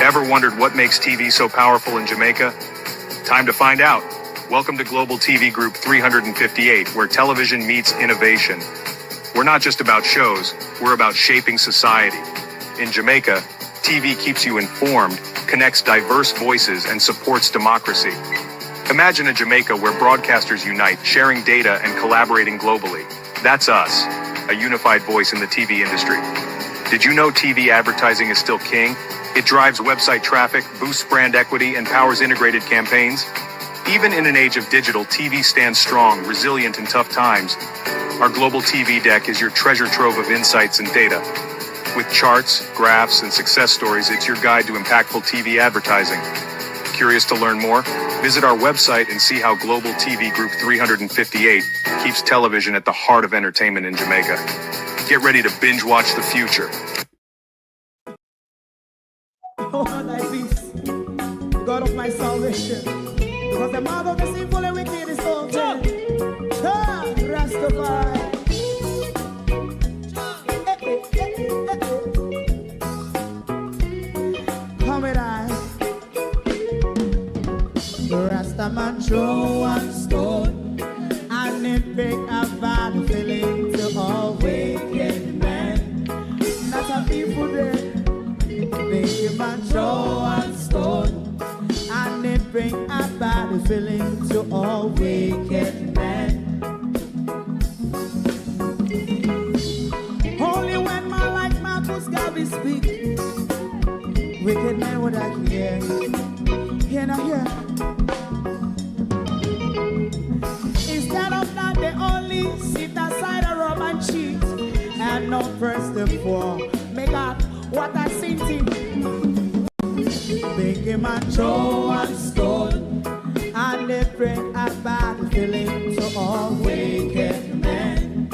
Ever wondered what makes TV so powerful in Jamaica? Time to find out. Welcome to Global TV Group 358, where television meets innovation. We're not just about shows, we're about shaping society. In Jamaica, TV keeps you informed, connects diverse voices, and supports democracy. Imagine a Jamaica where broadcasters unite, sharing data and collaborating globally. That's us, a unified voice in the TV industry. Did you know TV advertising is still king? It drives website traffic, boosts brand equity, and powers integrated campaigns. Even in an age of digital, TV stands strong, resilient in tough times. Our Global TV Deck is your treasure trove of insights and data. With charts, graphs, and success stories, it's your guide to impactful TV advertising. Curious to learn more? Visit our website and see how Global TV Group 358 keeps television at the heart of entertainment in Jamaica. Get ready to binge watch the future. Oh, thy peace, God of my salvation, because the mouth of the sinful and wicked is open. Rastafari. Come with I. Rastaman throw one stone, and it bring a bad feeling to all wicked men. Not a people there. Make him a throw one stone, and it bring a bad feeling to all wicked men. Only when man like Marcus Garvey speak, wicked men would I hear. Hear now hear. Instead of that, they only sit aside and rob and cheat, and not first and four. Make up what I seen him. Make him a throw one stone, and they bring a bad feeling to all wicked men.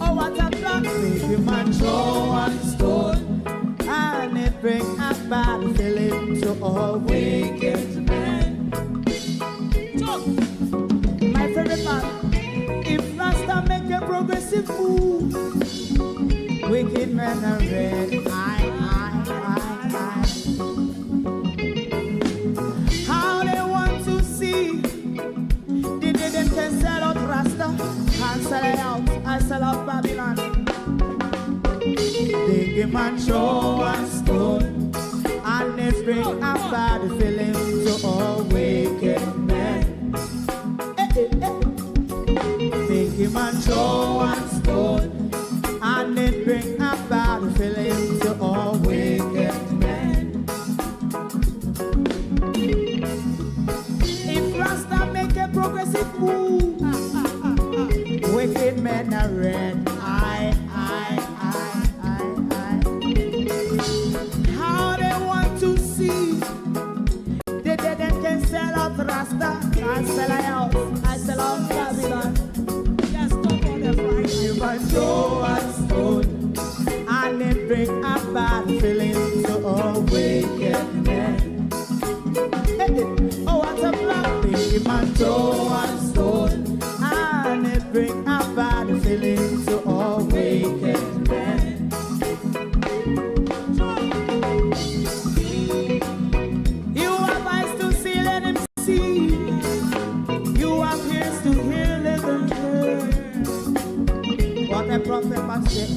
Oh, what a plan. Make him a throw one stone, and they bring a bad feeling to all wicked men. My favorite part, if Rasta make a progressive move, wicked men are red, I. How they want to see, they didn't can sell out Rasta, and sell it out, I sell out Babylon. They give man throw one stone, and they bring a bad feeling to all wicked men. They give man throw one stone, and it bring a bad feeling to all wicked men. If Rasta make a progressive move, wicked men are red. How they want to see, they didn't can sell out Rasta, I sell out, I sell out Babylon. You might throw a stone, and it bring a bad feeling to all wicked men. Oh, what a black thing. You might throw a stone, and it bring a bad feeling to all wicked men. You have eyes to see, let him see. You have ears to hear, let them hear. What a prophet must say.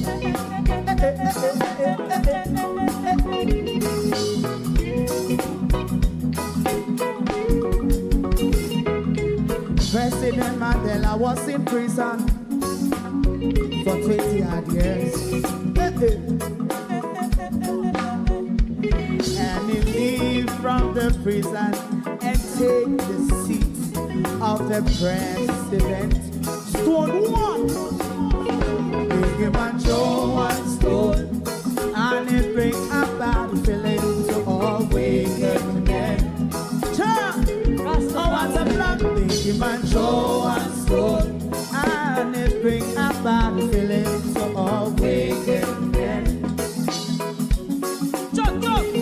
President Mandela was in prison for 20 odd years. And he leave from the prison and take the seat of the president. Stone one. Big man throw one stone, and it bring a bad feeling to all wicked men. Oh, what's a black big man throw one stone, and it bring a bad feeling to all wicked men.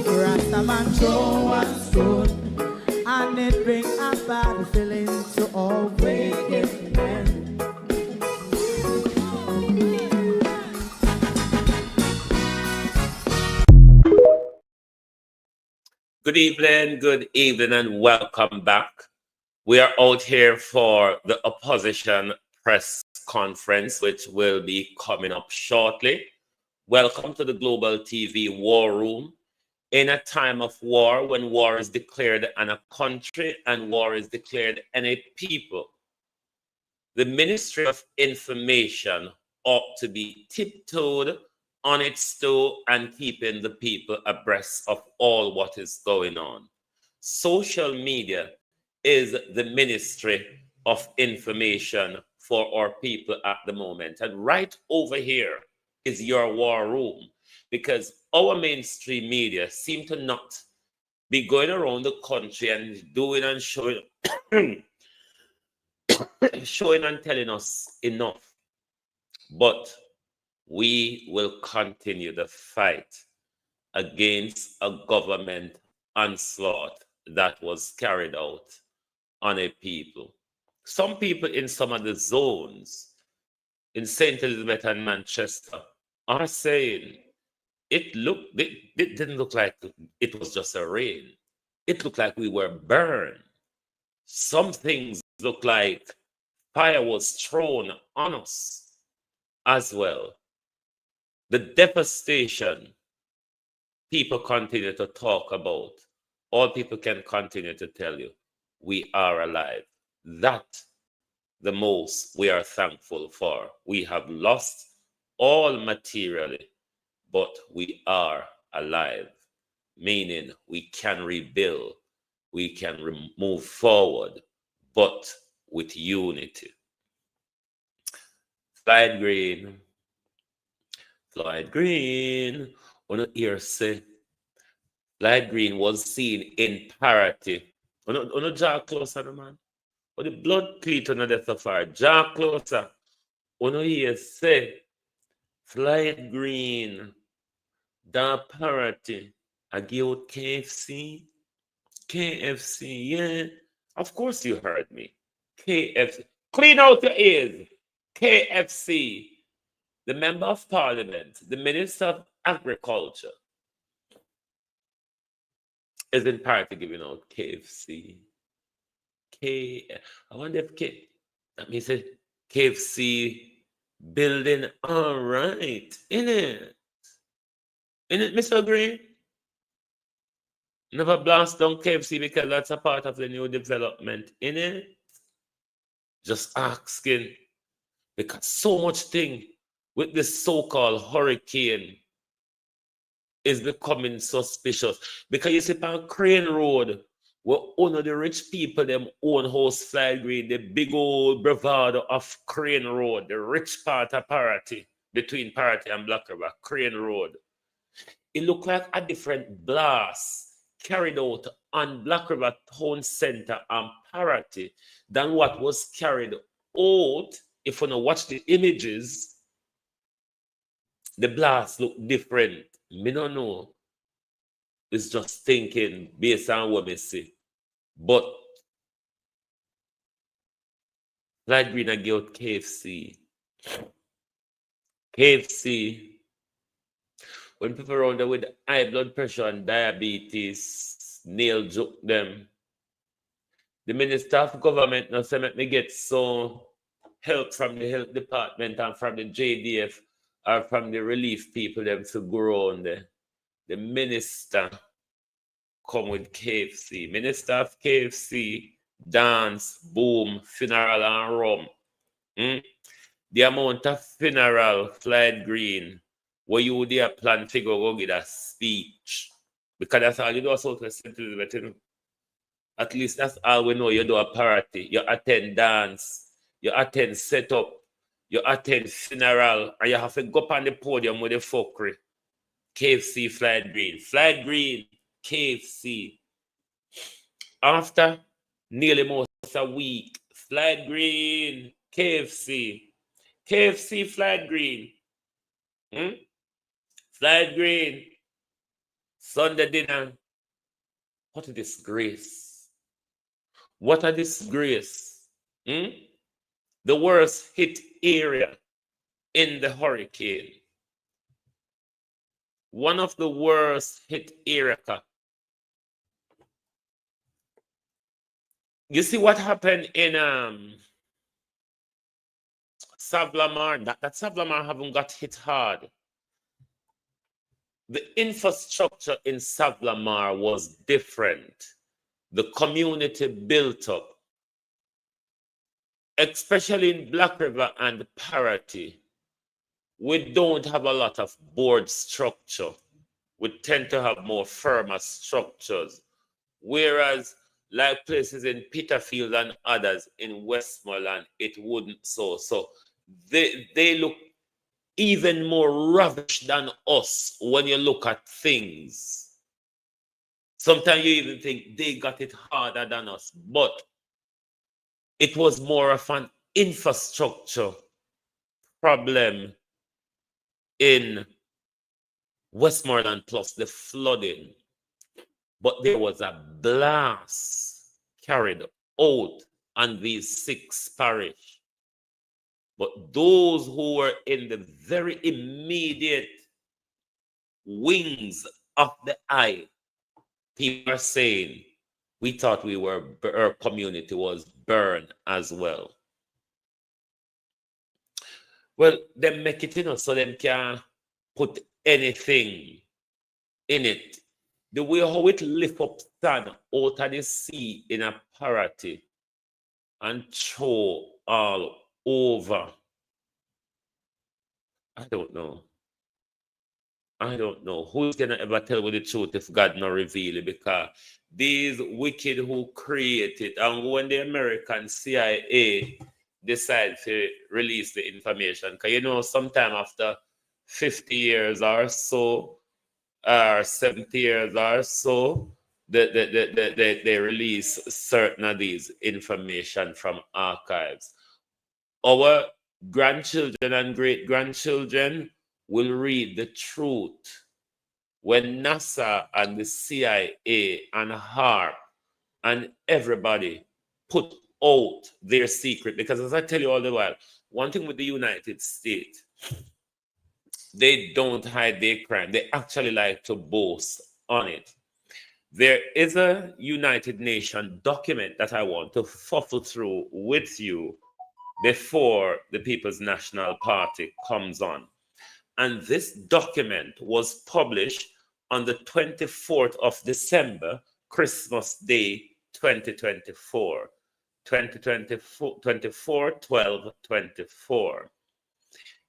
Rasta man throw one stone, and it bring a bad feeling to all wicked men. Good evening, and welcome back. We are out here for the opposition press conference, which will be coming up shortly. Welcome to the Global TV War Room. In a time of war, when war is declared on a country and war is declared on a people, the Ministry of Information ought to be tiptoed on its toe and keeping the people abreast of all what is going on. Social media is the Ministry of Information for our people at the moment. And right over here is your war room, because our mainstream media seem to not be going around the country and doing and showing, showing and telling us enough. But we will continue the fight against a government onslaught that was carried out on a people. Some people in some of the zones in St. Elizabeth and Manchester are saying it didn't look like it was just a rain. It looked like we were burned. Some things look like fire was thrown on us as well. The devastation people continue to talk about, all people can continue to tell you, we are alive. That the most we are thankful for. We have lost all materially, but we are alive, meaning we can rebuild, we can move forward, but with unity. Floyd Green, on the ear say, Floyd Green was seen in parity. On the jaw closer, man. On the blood cleat on the death of our jaw closer. On the ear say, Floyd Green, da parity. I give out KFC. KFC, yeah. Of course you heard me. KFC. Clean out your ears. KFC. The Member of Parliament, the Minister of Agriculture, is in parity giving out KFC. I wonder if that means KFC building all right, innit? Innit, Mr. Green? Never blast down KFC because that's a part of the new development, innit? Just asking, because so much thing with this so-called hurricane is becoming suspicious. Because you see, on Crane Road, where one of the rich people, them own house Floyd Green, the big old bravado of Crane Road, the rich part of Parity, between Parity and Black River, Crane Road. It looked like a different blast carried out on Black River Town Center and Parity than what was carried out. If you want to watch the images, the blast look different. Me don't know. It's just thinking based on what me see. But Floyd Green and give KFC. KFC. When people around there with high blood pressure and diabetes, nail joke them. The Minister of Government now say make me get some help from the health department and from the JDF or from the relief people them to go on there. The minister come with KFC. Minister of KFC, dance, boom, funeral and rum. The amount of funeral, Floyd Green, where you would have plan to go get a speech. Because that's all you do, Southwest St. Elizabeth, you know. At least that's all we know. You do a party, you attend dance, you attend setup, you attend funeral, and you have to go up on the podium with the fuckery. KFC, Floyd Green. Floyd Green, KFC. After nearly most a week, Floyd Green, KFC. KFC, Floyd Green. Floyd Green. Sunday dinner. What a disgrace. What a disgrace. The worst hit area in the hurricane. One of the worst hit area You see what happened in Savlamar? That Savlamar haven't got hit hard. The infrastructure in Savlamar was different. The community built up, especially in Black River and Parity. We don't have a lot of board structure. We tend to have more firmer structures. Whereas, like places in Peterfield and others in Westmoreland, it wouldn't so. So they look even more ravished than us when you look at things. Sometimes you even think they got it harder than us, but it was more of an infrastructure problem in Westmoreland plus the flooding. But there was a blast carried out on these 6 parishes. But those who were in the very immediate wings of the eye, people are saying, we thought our community was burned as well. Well, they make it so them can put anything in it. The way how it lift up sand out of the sea in a Parity and throw all over. I don't know. Who's gonna ever tell me the truth if God not reveal it? Because these wicked who create it, and when the American CIA decide to release the information, because sometime after 50 years or so, or 70 years or so, they release certain of these information from archives. Our grandchildren and great-grandchildren will read the truth when NASA and the CIA and HAARP and everybody put out their secret. Because as I tell you all the while, one thing with the United States, they don't hide their crime. They actually like to boast on it. There is a United Nations document that I want to fuffle through with you before the People's National Party comes on. And this document was published on the 24th of December, Christmas Day, 2024. 24/12/24.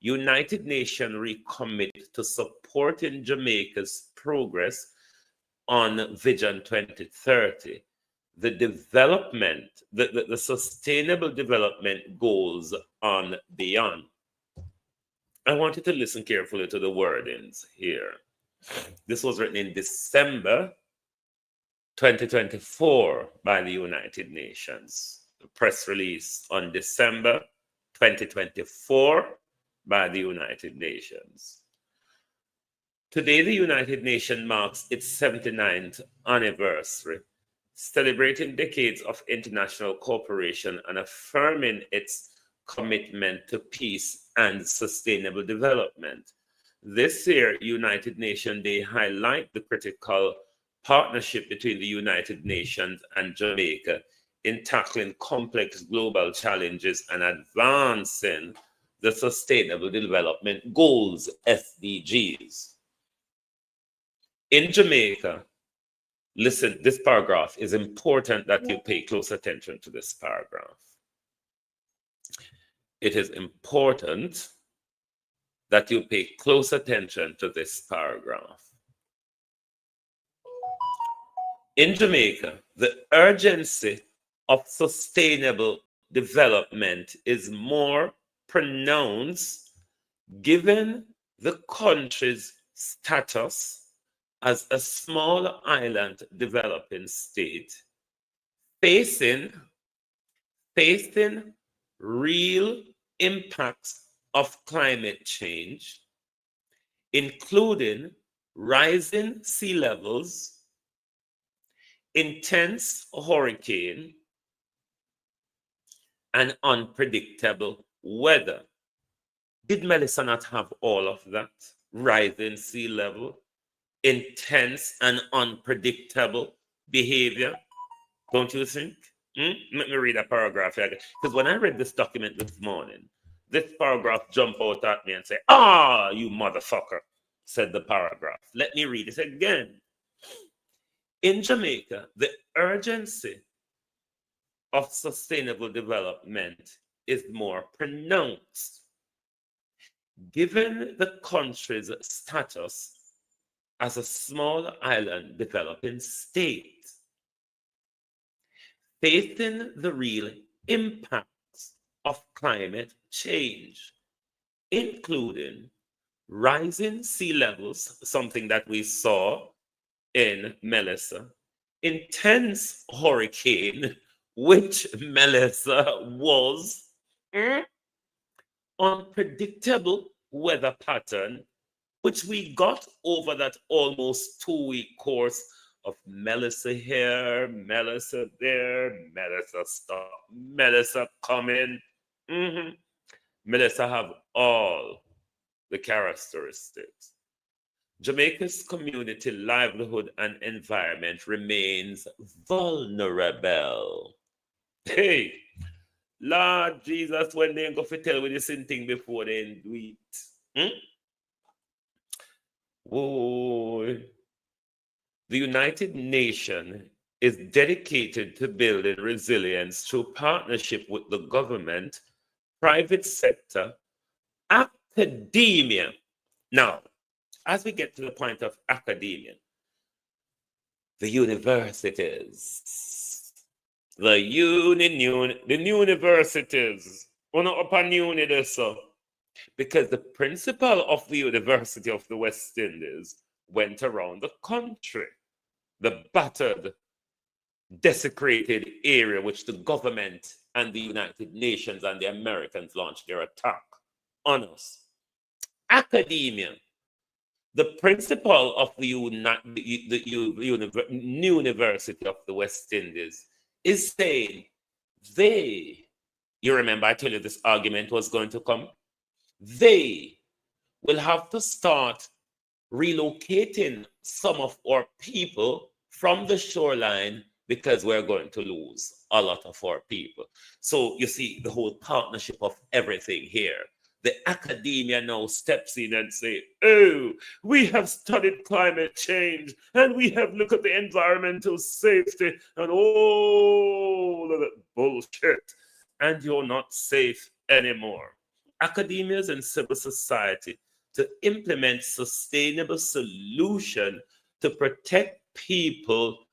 United Nations recommit to supporting Jamaica's progress on Vision 2030, the development, the sustainable development goals on beyond. I want you to listen carefully to the wordings here. This was written in December 2024 by the United Nations. The press release on December 2024 by the United Nations. Today, the United Nations marks its 79th anniversary, celebrating decades of international cooperation and affirming its commitment to peace and sustainable development. This year, United Nations Day highlight the critical partnership between the United Nations and Jamaica in tackling complex global challenges and advancing the Sustainable Development Goals, SDGs. In Jamaica, listen, this paragraph is important that you pay close attention to this paragraph. It is important that you pay close attention to this paragraph. In Jamaica, the urgency of sustainable development is more pronounced given the country's status as a small island developing state, facing real impacts of climate change, including rising sea levels, intense hurricane, and unpredictable weather. Did Melissa not have all of that? Rising sea level, intense and unpredictable behavior, don't you think? Let me read a paragraph here. Because when I read this document this morning, this paragraph jumped out at me and said, "Ah, you motherfucker," said the paragraph. Let me read it again. In Jamaica, the urgency of sustainable development is more pronounced. Given the country's status as a small island developing state, facing the real impacts of climate change, including rising sea levels, something that we saw in Melissa, intense hurricane, which Melissa was, unpredictable weather pattern, which we got over that almost 2-week course of Melissa here, Melissa there, Melissa stop, Melissa coming. Melissa have all the characteristics. Jamaica's community livelihood and environment remains vulnerable. Hey, Lord Jesus, when they go to tell with this thing before they do it. Whoa. The United Nations is dedicated to building resilience through partnership with the government, private sector, academia. Now, as we get to the point of academia, the universities, the universities, upon uni so, because the principal of the University of the West Indies went around the country, the battered, desecrated area which the government and the United Nations and the Americans launched their attack on us. Academia. The principal of the University of the West Indies is saying you remember I told you this argument was going to come? They will have to start relocating some of our people from the shoreline because we're going to lose a lot of our people. So you see the whole partnership of everything here. The academia now steps in and say, oh, we have studied climate change and we have looked at the environmental safety and all of that bullshit. And you're not safe anymore. Academias and civil society to implement sustainable solution to protect people,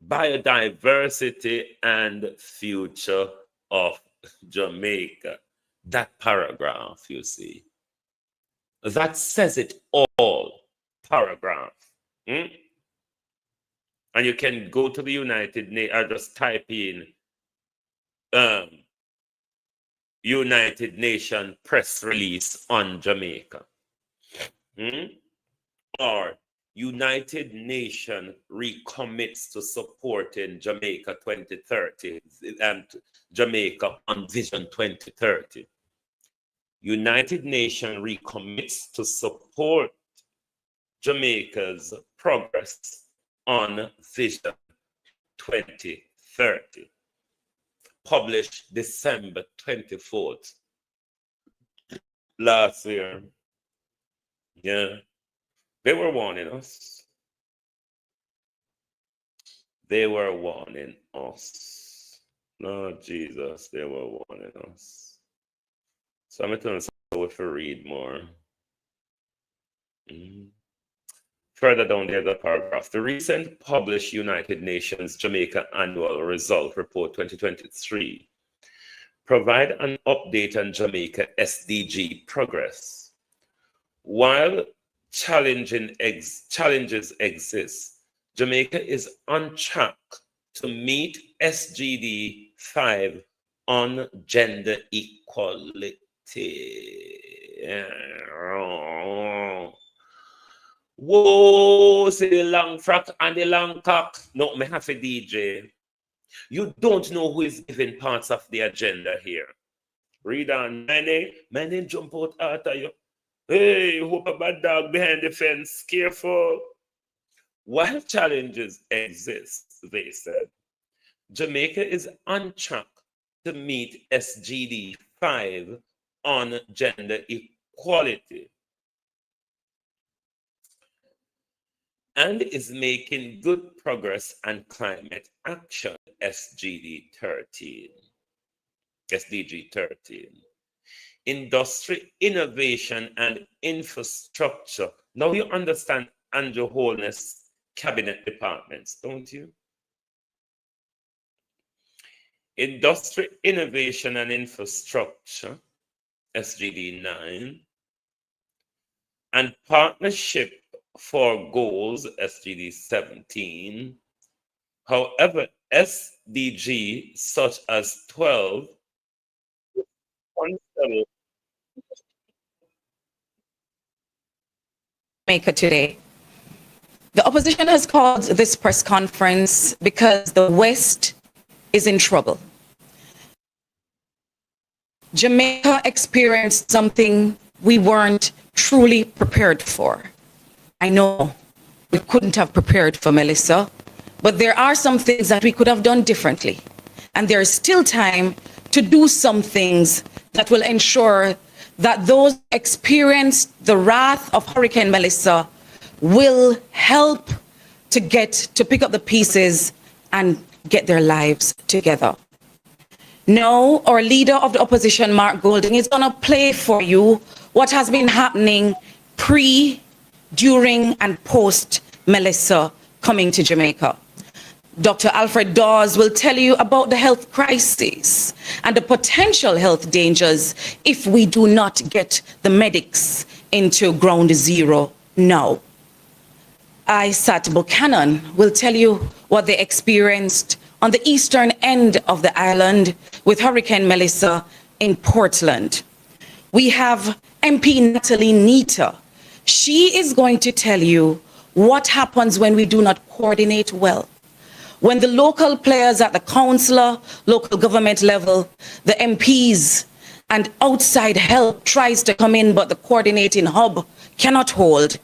biodiversity and future of Jamaica. That paragraph, you see, that says it all. Paragraph. And you can go to the United Nations or just type in United Nations press release on Jamaica. Or United Nations recommits to supporting Jamaica 2030 and Jamaica on Vision 2030. United Nations recommits to support Jamaica's progress on Vision 2030. Published December 24th last year. Yeah. They were warning us. They were warning us. Lord Jesus, they were warning us. So I'm going to tell you to read more. Further down there, the paragraph. The recent published United Nations Jamaica Annual Result Report 2023 provide an update on Jamaica SDG progress. While challenges exist, Jamaica is on track to meet SGD 5 on gender equality. Whoa, see the long frock and the long cock. No, me have a DJ. You don't know who is giving parts of the agenda here. Read on. My name jump out after you. Hey, hope a bad dog behind the fence. Careful. While challenges exist, they said. Jamaica is on track to meet SGD 5 on gender equality and is making good progress on climate action, SDG 13. Industry, innovation, and infrastructure. Now you understand Andrew Holness' cabinet departments, don't you? Industry, innovation, and infrastructure, SGD 9, and partnership for goals, SGD 17. However, SDG such as 12 Jamaica today. The opposition has called this press conference because the West is in trouble. Jamaica experienced something we weren't truly prepared for. I know we couldn't have prepared for Melissa, but there are some things that we could have done differently. And there is still time to do some things that will ensure that those experienced the wrath of Hurricane Melissa will help to pick up the pieces and get their lives together. Now, our leader of the opposition, Mark Golding, is going to play for you what has been happening pre, during, and post Melissa coming to Jamaica. Dr. Alfred Dawes will tell you about the health crisis and the potential health dangers if we do not get the medics into ground zero now. Isat Buchanan will tell you what they experienced on the eastern end of the island with Hurricane Melissa in Portland. We have MP Natalie Nita. She is going to tell you what happens when we do not coordinate well. When the local players at the councillor, local government level, the MPs, and outside help tries to come in, but the coordinating hub cannot hold,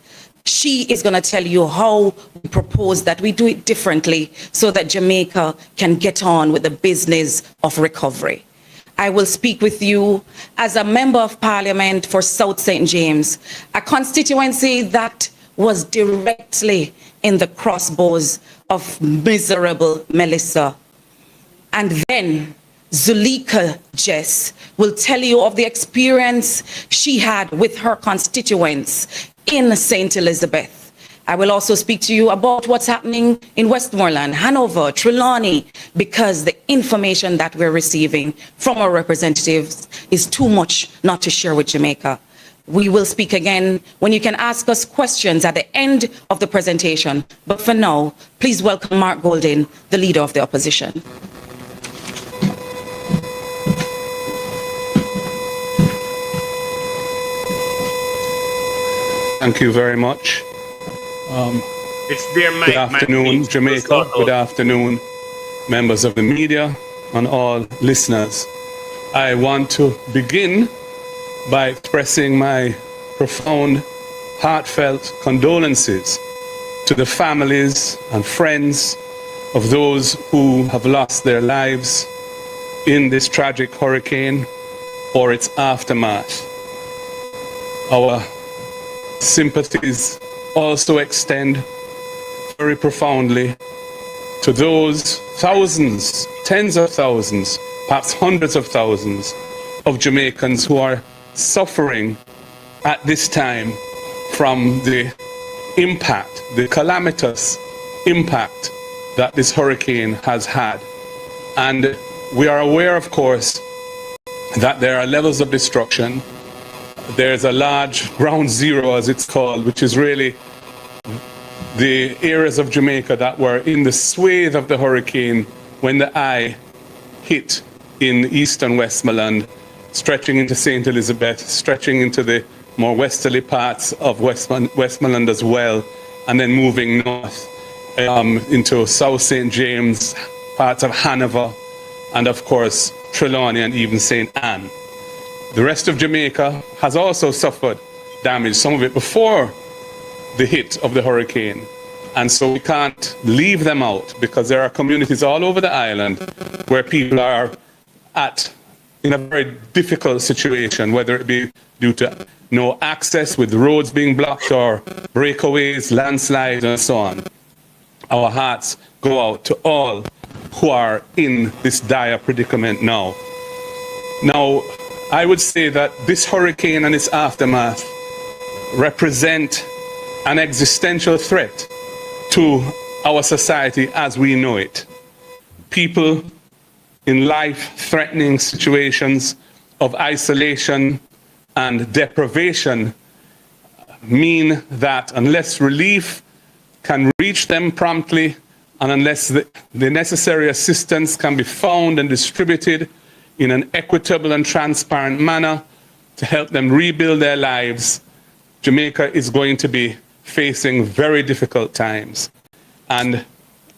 she is going to tell you how we propose that we do it differently so that Jamaica can get on with the business of recovery. I will speak with you as a member of parliament for South St. James, a constituency that was directly in the crossbows of miserable Melissa. And then Zulika Jess will tell you of the experience she had with her constituents in St. Elizabeth. I will also speak to you about what's happening in Westmoreland, Hanover, Trelawney, because the information that we're receiving from our representatives is too much not to share with Jamaica. We will speak again when you can ask us questions at the end of the presentation. But for now, please welcome Mark Golding, the leader of the opposition. Thank you very much. Good afternoon, Jamaica. Good afternoon, members of the media and all listeners. I want to begin by expressing my profound, heartfelt condolences to the families and friends of those who have lost their lives in this tragic hurricane or its aftermath. Our sympathies also extend very profoundly to those thousands, tens of thousands, perhaps hundreds of thousands of Jamaicans who are suffering at this time from the impact, the calamitous impact that this hurricane has had. And we are aware, of course, that there are levels of destruction. There's a large ground zero, as it's called, which is really the areas of Jamaica that were in the swathe of the hurricane when the eye hit in eastern Westmoreland, stretching into St. Elizabeth, stretching into the more westerly parts of Westmoreland as well, and then moving north into South St. James, parts of Hanover, and of course Trelawney and even St. Anne. The rest of Jamaica has also suffered damage, some of it before the hit of the hurricane. And so we can't leave them out, because there are communities all over the island where people are in a very difficult situation, whether it be due to no access with roads being blocked or breakaways, landslides, and so on. Our hearts go out to all who are in this dire predicament now. Now, I would say that this hurricane and its aftermath represent an existential threat to our society as we know it. People in life-threatening situations of isolation and deprivation mean that unless relief can reach them promptly, and unless the necessary assistance can be found and distributed in an equitable and transparent manner to help them rebuild their lives, Jamaica is going to be facing very difficult times. And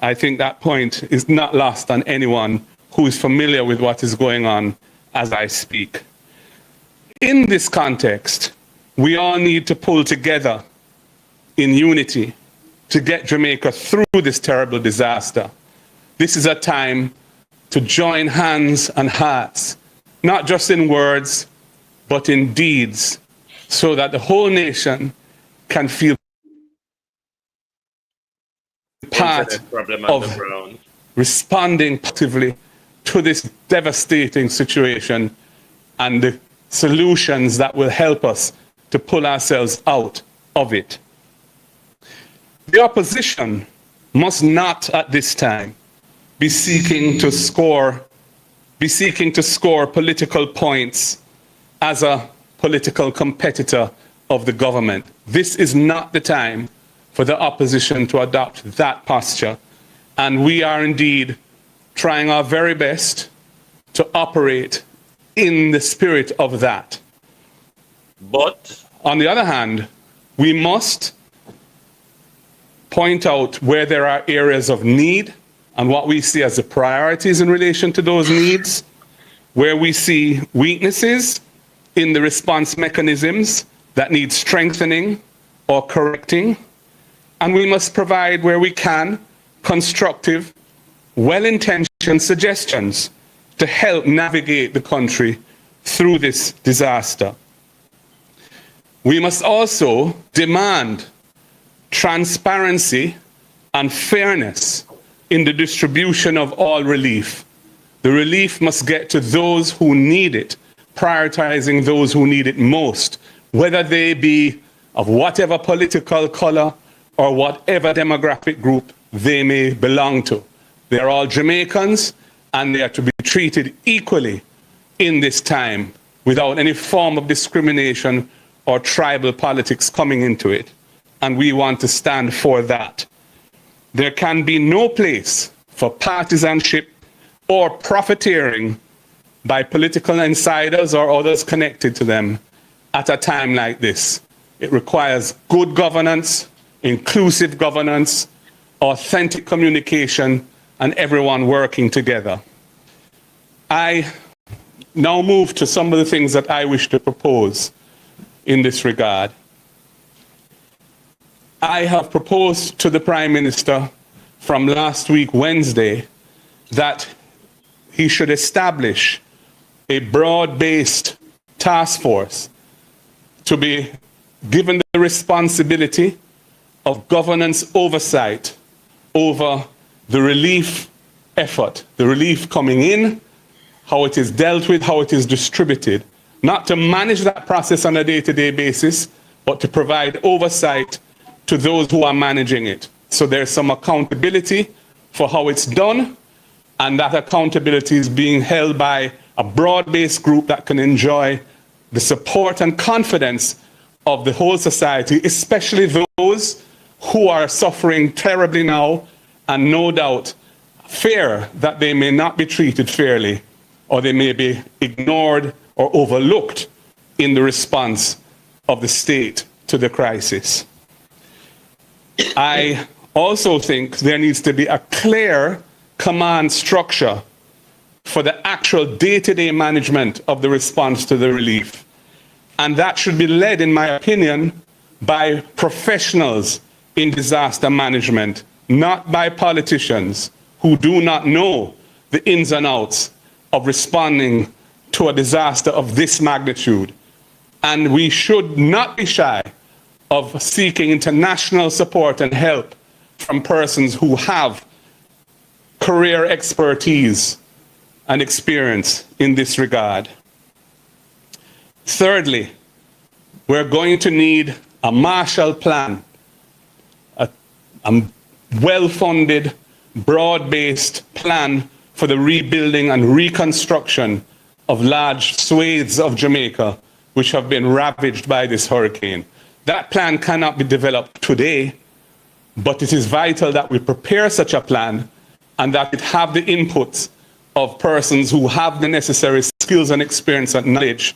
I think that point is not lost on anyone who is familiar with what is going on as I speak. In this context, we all need to pull together in unity to get Jamaica through this terrible disaster. This is a time to join hands and hearts, not just in words, but in deeds, so that the whole nation can feel part of responding positively to this devastating situation and the solutions that will help us to pull ourselves out of it. The opposition must not at this time be seeking to score political points as a political competitor of the government. This is not the time for the opposition to adopt that posture. And we are indeed trying our very best to operate in the spirit of that. But on the other hand, we must point out where there are areas of need and what we see as the priorities in relation to those needs, where we see weaknesses in the response mechanisms that need strengthening or correcting. And we must provide, where we can, constructive, well-intentioned suggestions to help navigate the country through this disaster. We must also demand transparency and fairness in the distribution of all relief. The relief must get to those who need it, prioritizing those who need it most, whether they be of whatever political color or whatever demographic group they may belong to. They are all Jamaicans, and they are to be treated equally in this time without any form of discrimination or tribal politics coming into it. And we want to stand for that. There can be no place for partisanship or profiteering by political insiders or others connected to them at a time like this. It requires good governance, inclusive governance, authentic communication, and everyone working together. I now move to some of the things that I wish to propose in this regard. I have proposed to the Prime Minister from last week, Wednesday, that he should establish a broad-based task force to be given the responsibility of governance oversight over the relief effort, the relief coming in, how it is dealt with, how it is distributed, not to manage that process on a day-to-day basis, but to provide oversight to those who are managing it. So there's some accountability for how it's done, and that accountability is being held by a broad-based group that can enjoy the support and confidence of the whole society, especially those who are suffering terribly now and no doubt fear that they may not be treated fairly, or they may be ignored or overlooked in the response of the state to the crisis. I also think there needs to be a clear command structure for the actual day-to-day management of the response to the relief. And that should be led, in my opinion, by professionals in disaster management, not by politicians who do not know the ins and outs of responding to a disaster of this magnitude. And we should not be shy of seeking international support and help from persons who have career expertise and experience in this regard. Thirdly, we're going to need a Marshall Plan, a well-funded, broad-based plan for the rebuilding and reconstruction of large swathes of Jamaica which have been ravaged by this hurricane. That plan cannot be developed today, but it is vital that we prepare such a plan and that it have the inputs of persons who have the necessary skills and experience and knowledge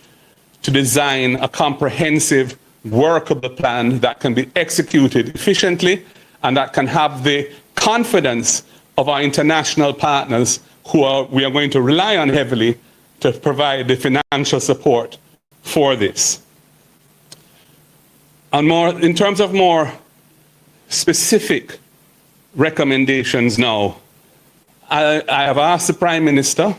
to design a comprehensive, workable plan that can be executed efficiently and that can have the confidence of our international partners we are going to rely on heavily to provide the financial support for this. And in terms of more specific recommendations now, I have asked the Prime Minister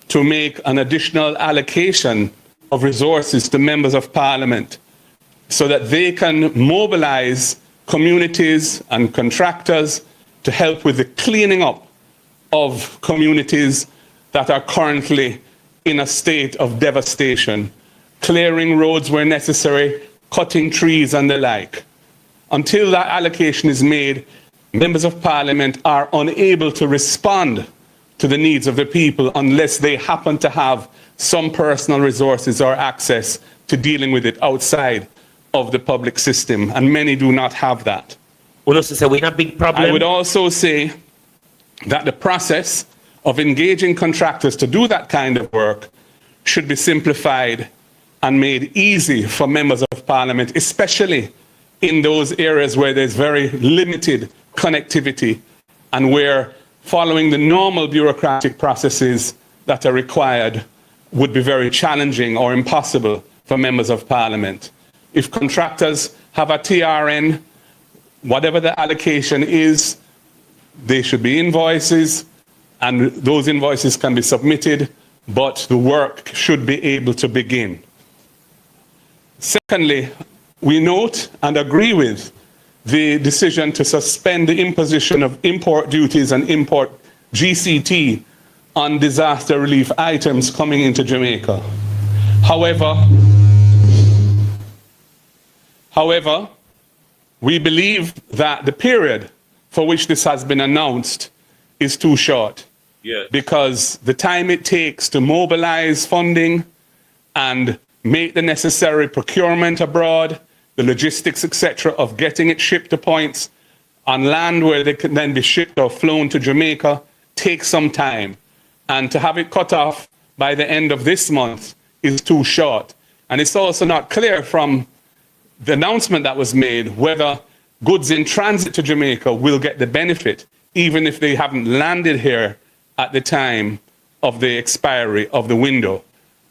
to make an additional allocation of resources to members of Parliament so that they can mobilize communities and contractors to help with the cleaning up of communities that are currently in a state of devastation, clearing roads where necessary, cutting trees and the like. Until that allocation is made, members of Parliament are unable to respond to the needs of the people unless they happen to have some personal resources or access to dealing with it outside of the public system, and many do not have that. Well, also say we're not a big problem. I would also say that the process of engaging contractors to do that kind of work should be simplified and made easy for members of Parliament, especially in those areas where there's very limited connectivity and where following the normal bureaucratic processes that are required would be very challenging or impossible for members of Parliament. If contractors have a TRN, whatever the allocation is, they should be invoices, and those invoices can be submitted, but the work should be able to begin. Secondly, we note and agree with the decision to suspend the imposition of import duties and import GCT on disaster relief items coming into Jamaica. However, we believe that the period for which this has been announced is too short. Yes. Because the time it takes to mobilize funding and make the necessary procurement abroad, the logistics, etc., of getting it shipped to points on land where they can then be shipped or flown to Jamaica takes some time. And to have it cut off by the end of this month is too short. And it's also not clear from the announcement that was made whether goods in transit to Jamaica will get the benefit, even if they haven't landed here at the time of the expiry of the window.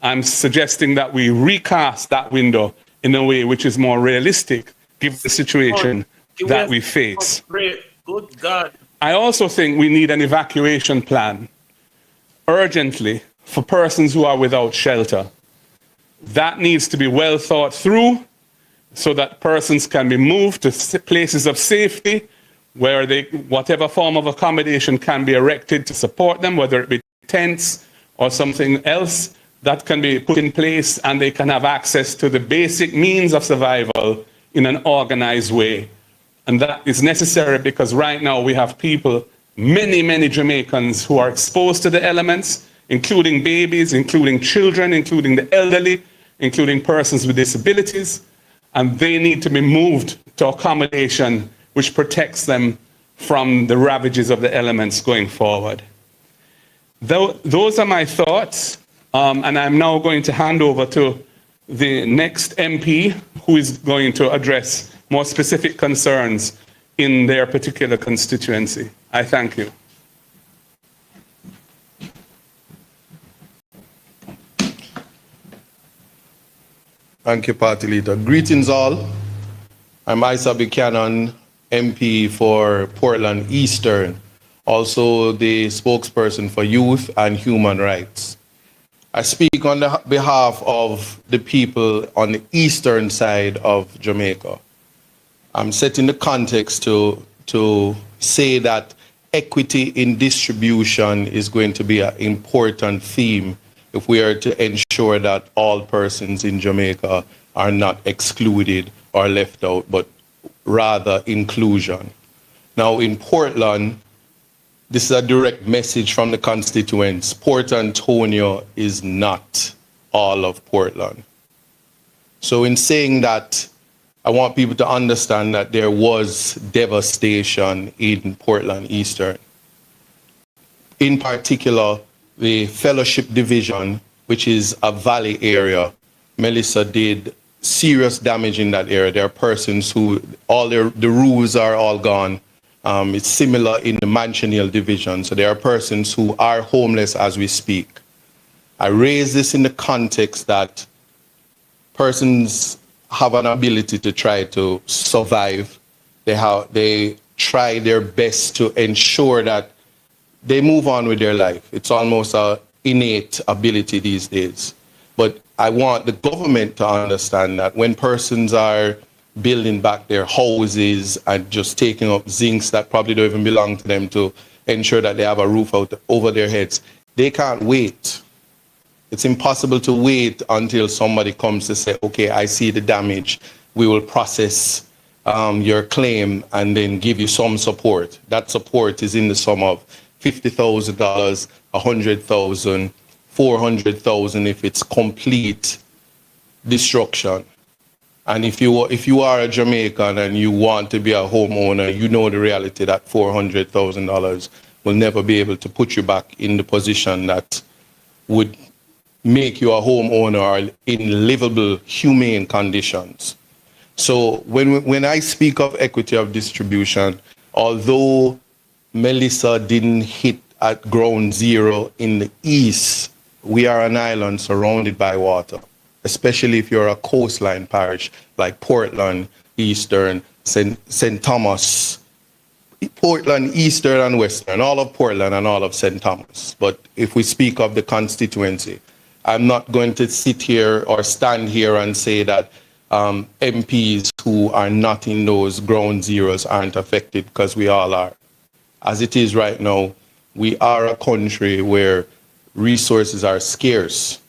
I'm suggesting that we recast that window in a way which is more realistic, given the situation that we face. Good God. I also think we need an evacuation plan urgently for persons who are without shelter. That needs to be well thought through so that persons can be moved to places of safety where whatever form of accommodation can be erected to support them, whether it be tents or something else that can be put in place, and they can have access to the basic means of survival in an organized way. And that is necessary because right now we have people, many Jamaicans who are exposed to the elements, including babies, including children, including the elderly, including persons with disabilities, and they need to be moved to accommodation which protects them from the ravages of the elements going forward. Those are my thoughts, and I'm now going to hand over to the next MP who is going to address more specific concerns in their particular constituency. I thank you. Thank you, Party Leader. Greetings all. I'm Isa Buchanan, MP for Portland Eastern, also the spokesperson for youth and human rights. I speak on the behalf of the people on the eastern side of Jamaica. I'm setting the context to say that equity in distribution is going to be an important theme if we are to ensure that all persons in Jamaica are not excluded or left out, but rather inclusion. Now in Portland, this is a direct message from the constituents. Port Antonio is not all of Portland. So in saying that, I want people to understand that there was devastation in Portland Eastern. In particular, the Fellowship Division, which is a valley area, Melissa did serious damage in that area. There are persons who, the roofs are all gone. It's similar in the Mansion Hill Division. So there are persons who are homeless as we speak. I raise this in the context that persons have an ability to try to survive. They try their best to ensure that they move on with their life. It's almost an innate ability these days. But I want the government to understand that when persons are building back their houses and just taking up zincs that probably don't even belong to them to ensure that they have a roof over their heads, they can't wait. It's impossible to wait until somebody comes to say, okay, I see the damage. We will process your claim and then give you some support. That support is in the sum of $50,000, $100,000, $400,000 if it's complete destruction. And if you are a Jamaican and you want to be a homeowner, you know the reality that $400,000 will never be able to put you back in the position that would make you a homeowner or in livable, humane conditions. So when I speak of equity of distribution, although Melissa didn't hit at ground zero in the east, we are an island surrounded by water, especially if you're a coastline parish like Portland, Eastern, St. Thomas, Portland, Eastern and Western, all of Portland and all of St. Thomas. But if we speak of the constituency, I'm not going to sit here or stand here and say that MPs who are not in those ground zeros aren't affected, because we all are. As it is right now, we are a country where resources are scarce.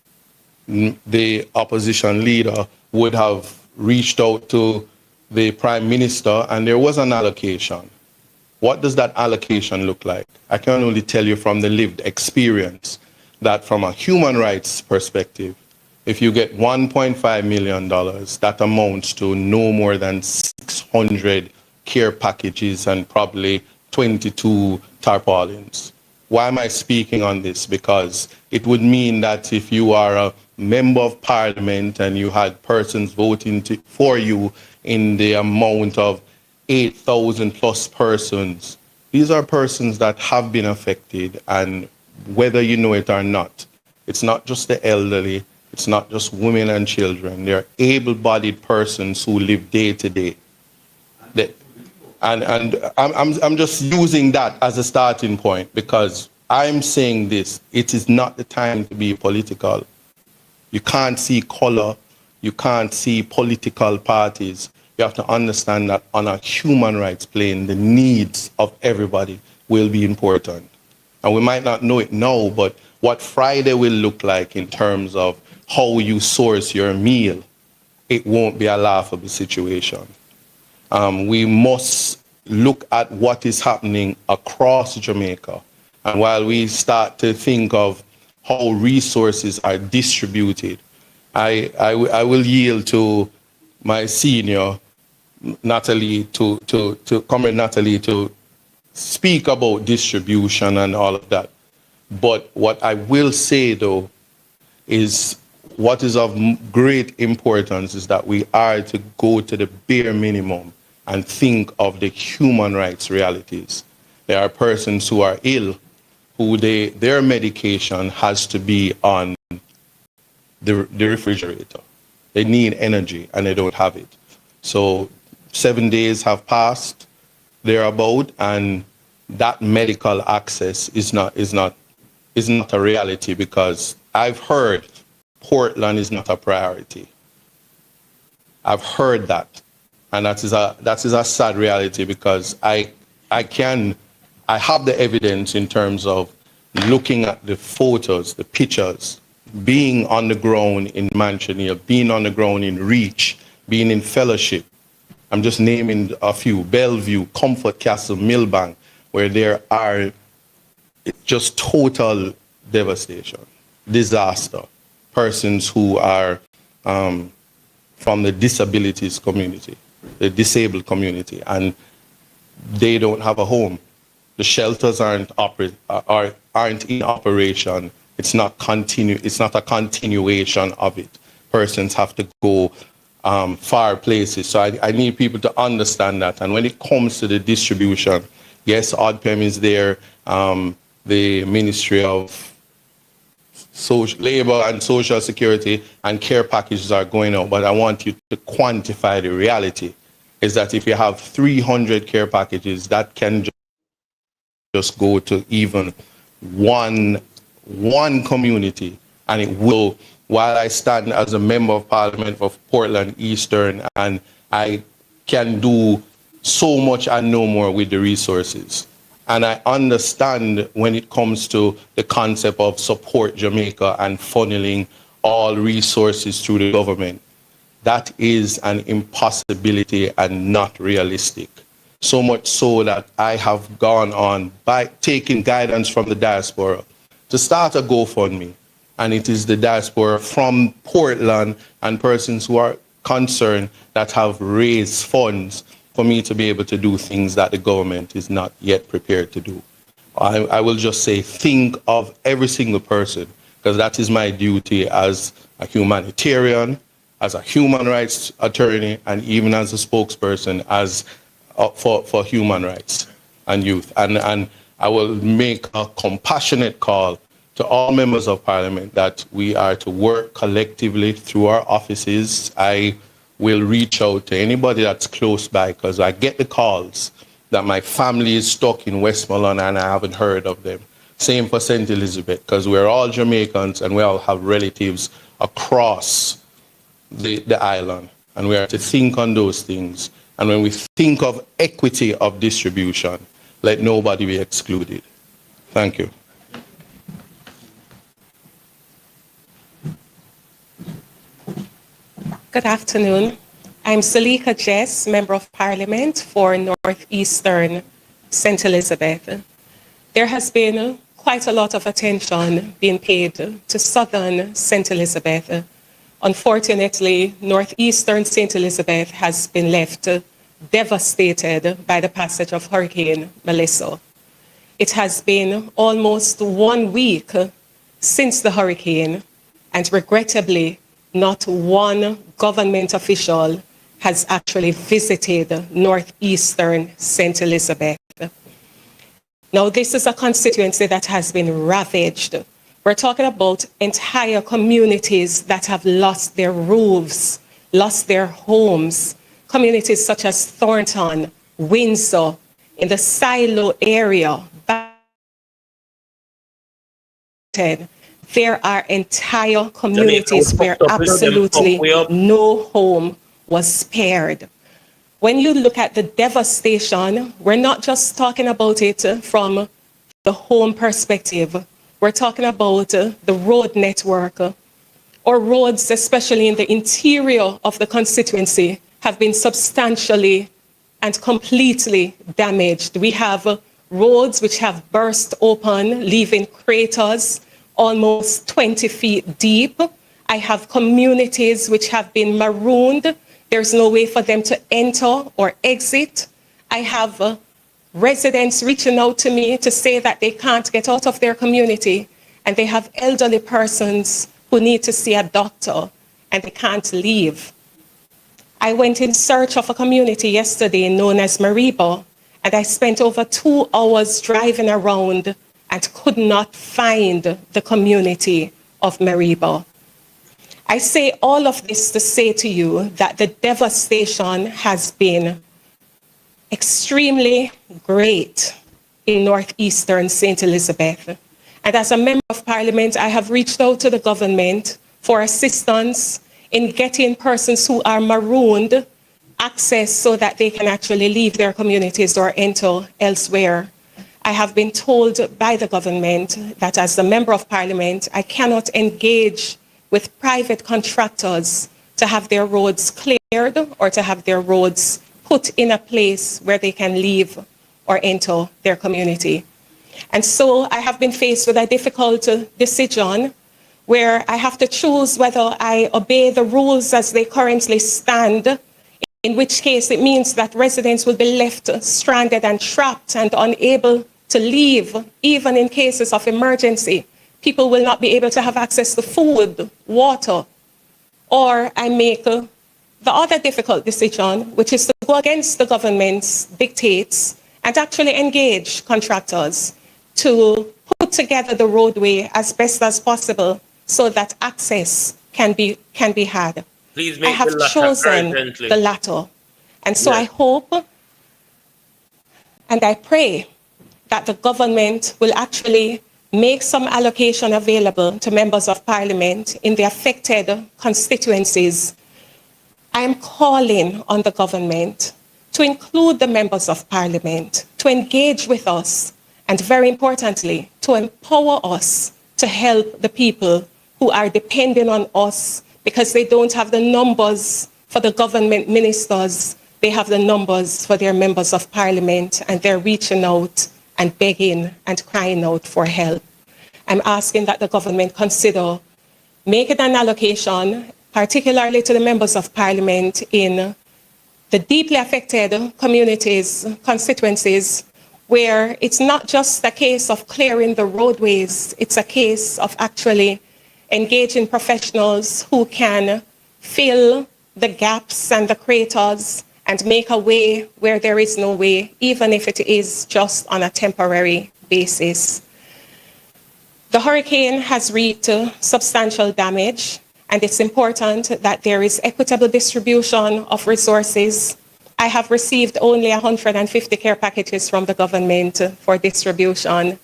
The opposition leader would have reached out to the Prime Minister and there was an allocation. What does that allocation look like? I can only tell you from the lived experience that from a human rights perspective, if you get $1.5 million, that amounts to no more than 600 care packages and probably 22 tarpaulins. Why am I speaking on this? Because it would mean that if you are a member of parliament and you had persons voting for you in the amount of 8,000 plus persons, these are persons that have been affected, and whether you know it or not, it's not just the elderly, it's not just women and children, they're able-bodied persons who live day to day. And I'm just using that as a starting point because I'm saying this, it is not the time to be political. You can't see color, you can't see political parties. You have to understand that on a human rights plane, the needs of everybody will be important. And we might not know it now, but what Friday will look like in terms of how you source your meal, it won't be a laughable situation. We must look at what is happening across Jamaica. And while we start to think of how resources are distributed, I will yield to my senior, Natalie, Comrade Natalie, to speak about distribution and all of that. But what I will say, though, is what is of great importance is that we are to go to the bare minimum and think of the human rights realities. There are persons who are ill, who their medication has to be on the refrigerator. They need energy and they don't have it. So 7 days have passed. thereabout, and that medical access is not a reality, because I've heard Portland is not a priority. I've heard that, and that is a sad reality, because I have the evidence in terms of looking at the photos, the pictures, being on the ground in Mansion Hill, being on the ground in Reach, being in Fellowship. I'm just naming a few: Bellevue, Comfort Castle, Millbank, where there are just total devastation, disaster. Persons who are from the disabilities community, the disabled community, and they don't have a home. The shelters aren't in operation. It's not a continuation of it. Persons have to go far places. So I need people to understand that. And when it comes to the distribution, yes, ODPEM is there. The Ministry of Labor and Social Security and care packages are going out. But I want you to quantify the reality. Is that if you have 300 care packages, that can just go to even one community, and it will. While I stand as a member of Parliament of Portland Eastern, and I can do so much and no more with the resources, and I understand when it comes to the concept of Support Jamaica and funneling all resources through the government, that is an impossibility and not realistic. So much so that I have gone on, by taking guidance from the diaspora, to start a GoFundMe. And it is the diaspora from Portland and persons who are concerned that have raised funds for me to be able to do things that the government is not yet prepared to do. I will just say, think of every single person, because that is my duty as a humanitarian, as a human rights attorney, and even as a spokesperson for human rights and youth. And I will make a compassionate call to all members of Parliament that we are to work collectively through our offices. I will reach out to anybody that's close by, because I get the calls that my family is stuck in Westmoreland and I haven't heard of them. Same for St. Elizabeth, because we're all Jamaicans and we all have relatives across the island. And we are to think on those things. And when we think of equity of distribution, let nobody be excluded. Thank you. Good afternoon. I'm Salika Jess, Member of Parliament for Northeastern St. Elizabeth. There has been quite a lot of attention being paid to Southern St. Elizabeth. Unfortunately, Northeastern St. Elizabeth has been left devastated by the passage of Hurricane Melissa. It has been almost 1 week since the hurricane, and regrettably, not one government official has actually visited Northeastern St. Elizabeth. Now, this is a constituency that has been ravaged. We're talking about entire communities that have lost their roofs, lost their homes. Communities such as Thornton, Windsor, in the Silo area. There are entire communities where absolutely no home was spared. When you look at the devastation, we're not just talking about it from the home perspective. We're talking about the road network, or roads, especially in the interior of the constituency, have been substantially and completely damaged. We have roads which have burst open, leaving craters almost 20 feet deep. I have communities which have been marooned. There's no way for them to enter or exit. I have residents reaching out to me to say that they can't get out of their community, and they have elderly persons who need to see a doctor and they can't leave. I went in search of a community yesterday known as Mariba, and I spent over 2 hours driving around and could not find the community of Mariba. I say all of this to say to you that the devastation has been extremely great in northeastern St. Elizabeth. And as a member of parliament, I have reached out to the government for assistance in getting persons who are marooned access so that they can actually leave their communities or enter elsewhere. I have been told by the government that as a member of parliament, I cannot engage with private contractors to have their roads cleared or to have their roads put in a place where they can leave or enter their community. And so I have been faced with a difficult decision where I have to choose whether I obey the rules as they currently stand, in which case it means that residents will be left stranded and trapped and unable to leave, even in cases of emergency. People will not be able to have access to food, water. Or I make the other difficult decision, which is to go against the government's dictates and actually engage contractors to put together the roadway as best as possible so that access can be had. Please make I have the latter chosen urgently. the latter. And so Yes. I hope and I pray that the government will actually make some allocation available to members of parliament in the affected constituencies. I am calling on the government to include the members of parliament, to engage with us, and very importantly, to empower us to help the people who are depending on us because they don't have the numbers for the government ministers, they have the numbers for their members of parliament, and they're reaching out and begging and crying out for help. I'm asking that the government consider making an allocation, particularly to the members of parliament in the deeply affected communities, constituencies, where it's not just a case of clearing the roadways, it's a case of actually engaging professionals who can fill the gaps and the craters and make a way where there is no way, even if it is just on a temporary basis. The hurricane has wreaked substantial damage, and it's important that there is equitable distribution of resources. I have received only 150 care packages from the government for distribution.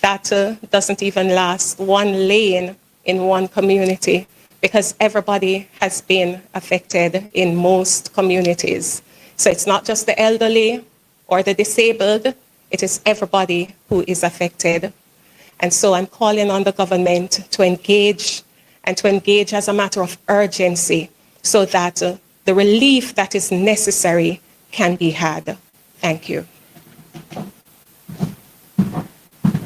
That doesn't even last one lane in one community because everybody has been affected in most communities. So it's not just the elderly or the disabled, it is everybody who is affected. And so I'm calling on the government to engage and to engage as a matter of urgency so that the relief that is necessary can be had. Thank you.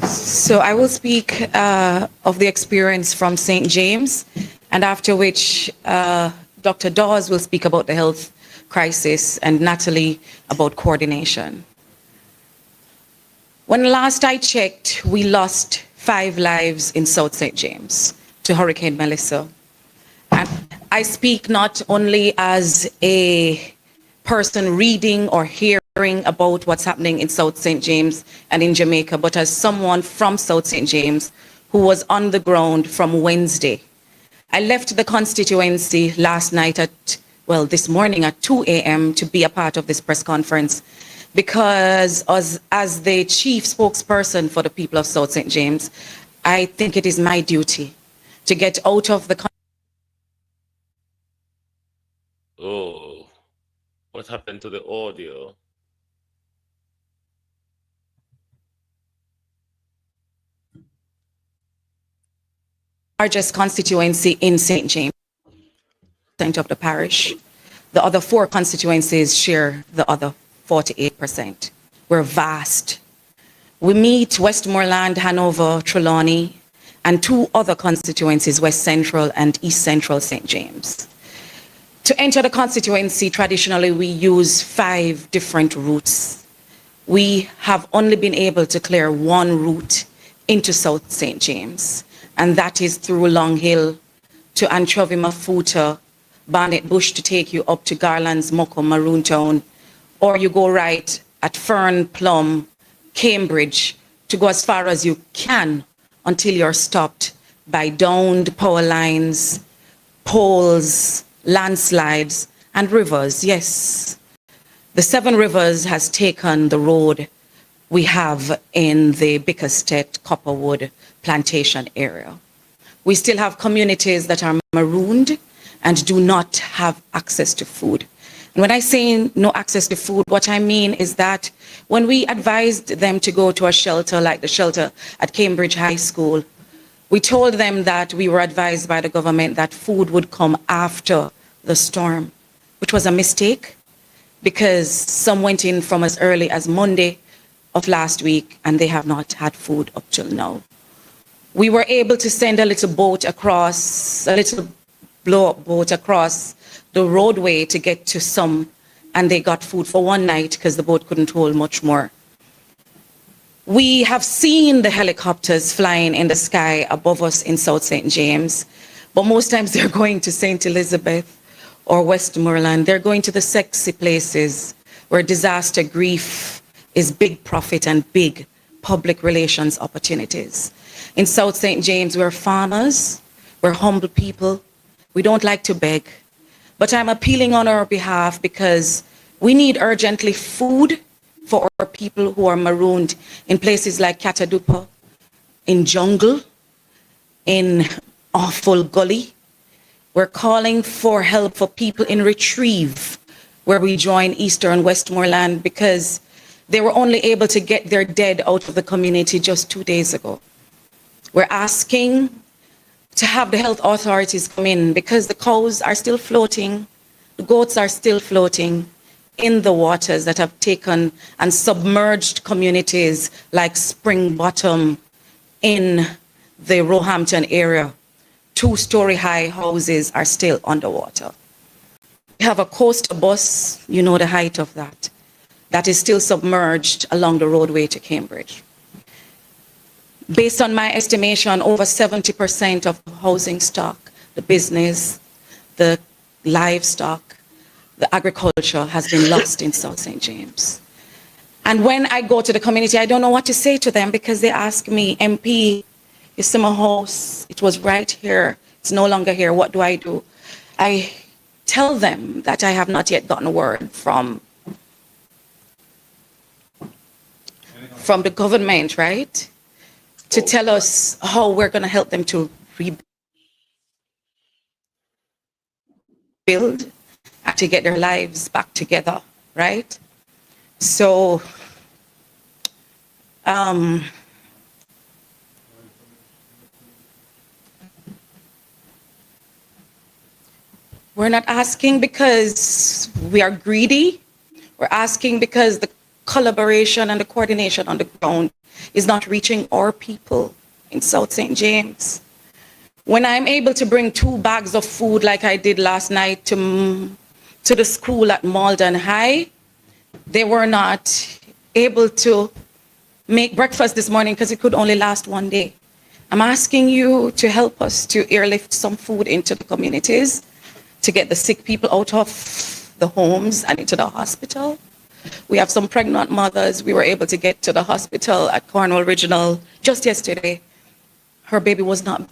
So I will speak of the experience from St. James, and after which Dr. Dawes will speak about the health crisis and Natalie about coordination. When last I checked, we lost 5 lives in South St. James to Hurricane Melissa. And I speak not only as a person reading or hearing about what's happening in South St. James and in Jamaica, but as someone from South St. James who was on the ground from Wednesday. I left the constituency last night this morning at 2 a.m. to be a part of this press conference because as the chief spokesperson for the people of South St. James, I think it is my duty to get out of the Oh, what happened to the audio? largest constituency in St. James, of the parish. The other 4 constituencies share the other 48%. We're vast. We meet Westmoreland, Hanover, Trelawney, and 2 other constituencies, West Central and East Central St. James. To enter the constituency, traditionally, we use 5 different routes. We have only been able to clear 1 route into South St. James, and that is through Long Hill to Anchovy, Mafuta, Barnet Bush to take you up to Garland's, Moko, Maroontown, or you go right at Fern, Plum, Cambridge to go as far as you can until you're stopped by downed power lines, poles, landslides, and rivers. Yes, The Seven Rivers has taken the road we have in the Bickerstead Copperwood plantation area. We still have communities that are marooned and do not have access to food. And when I say no access to food, what I mean is that when we advised them to go to a shelter like the shelter at Cambridge High School, we told them that we were advised by the government that food would come after the storm, which was a mistake because some went in from as early as Monday of last week and they have not had food up till now. We were able to send a little boat across, a little blow-up boat across the roadway to get to some, and they got food for one night because the boat couldn't hold much more. We have seen the helicopters flying in the sky above us in South St. James, but most times they're going to St. Elizabeth or Westmoreland. They're going to the sexy places where disaster grief is big profit and big public relations opportunities. In South St. James, we're farmers, we're humble people, we don't like to beg. But I'm appealing on our behalf because we need urgently food for our people who are marooned in places like Catadupa, in Jungle, in Awful Gully. We're calling for help for people in Retrieve, where we join Eastern Westmoreland, because they were only able to get their dead out of the community just 2 days ago. We're asking to have the health authorities come in because the cows are still floating, the goats are still floating in the waters that have taken and submerged communities like Spring Bottom in the Roehampton area. 2-story high houses are still underwater. We have a coastal bus, you know the height of that, that is still submerged along the roadway to Cambridge. Based on my estimation, over 70% of the housing stock, the business, the livestock, the agriculture has been lost in South St. James. And when I go to the community, I don't know what to say to them because they ask me, MP, you see my house, it was right here, it's no longer here, what do I do? I tell them that I have not yet gotten word from the government, right? To tell us how we're going to help them to rebuild and to get their lives back together, right? So, we're not asking because we are greedy. We're asking because the collaboration and the coordination on the ground is not reaching our people in South St. James. When I'm able to bring 2 bags of food like I did last night to the school at Malden High, they were not able to make breakfast this morning because it could only last 1 day. I'm asking you to help us to airlift some food into the communities, to get the sick people out of the homes and into the hospital. We have some pregnant mothers we were able to get to the hospital at Cornwall Regional just yesterday. Her baby was not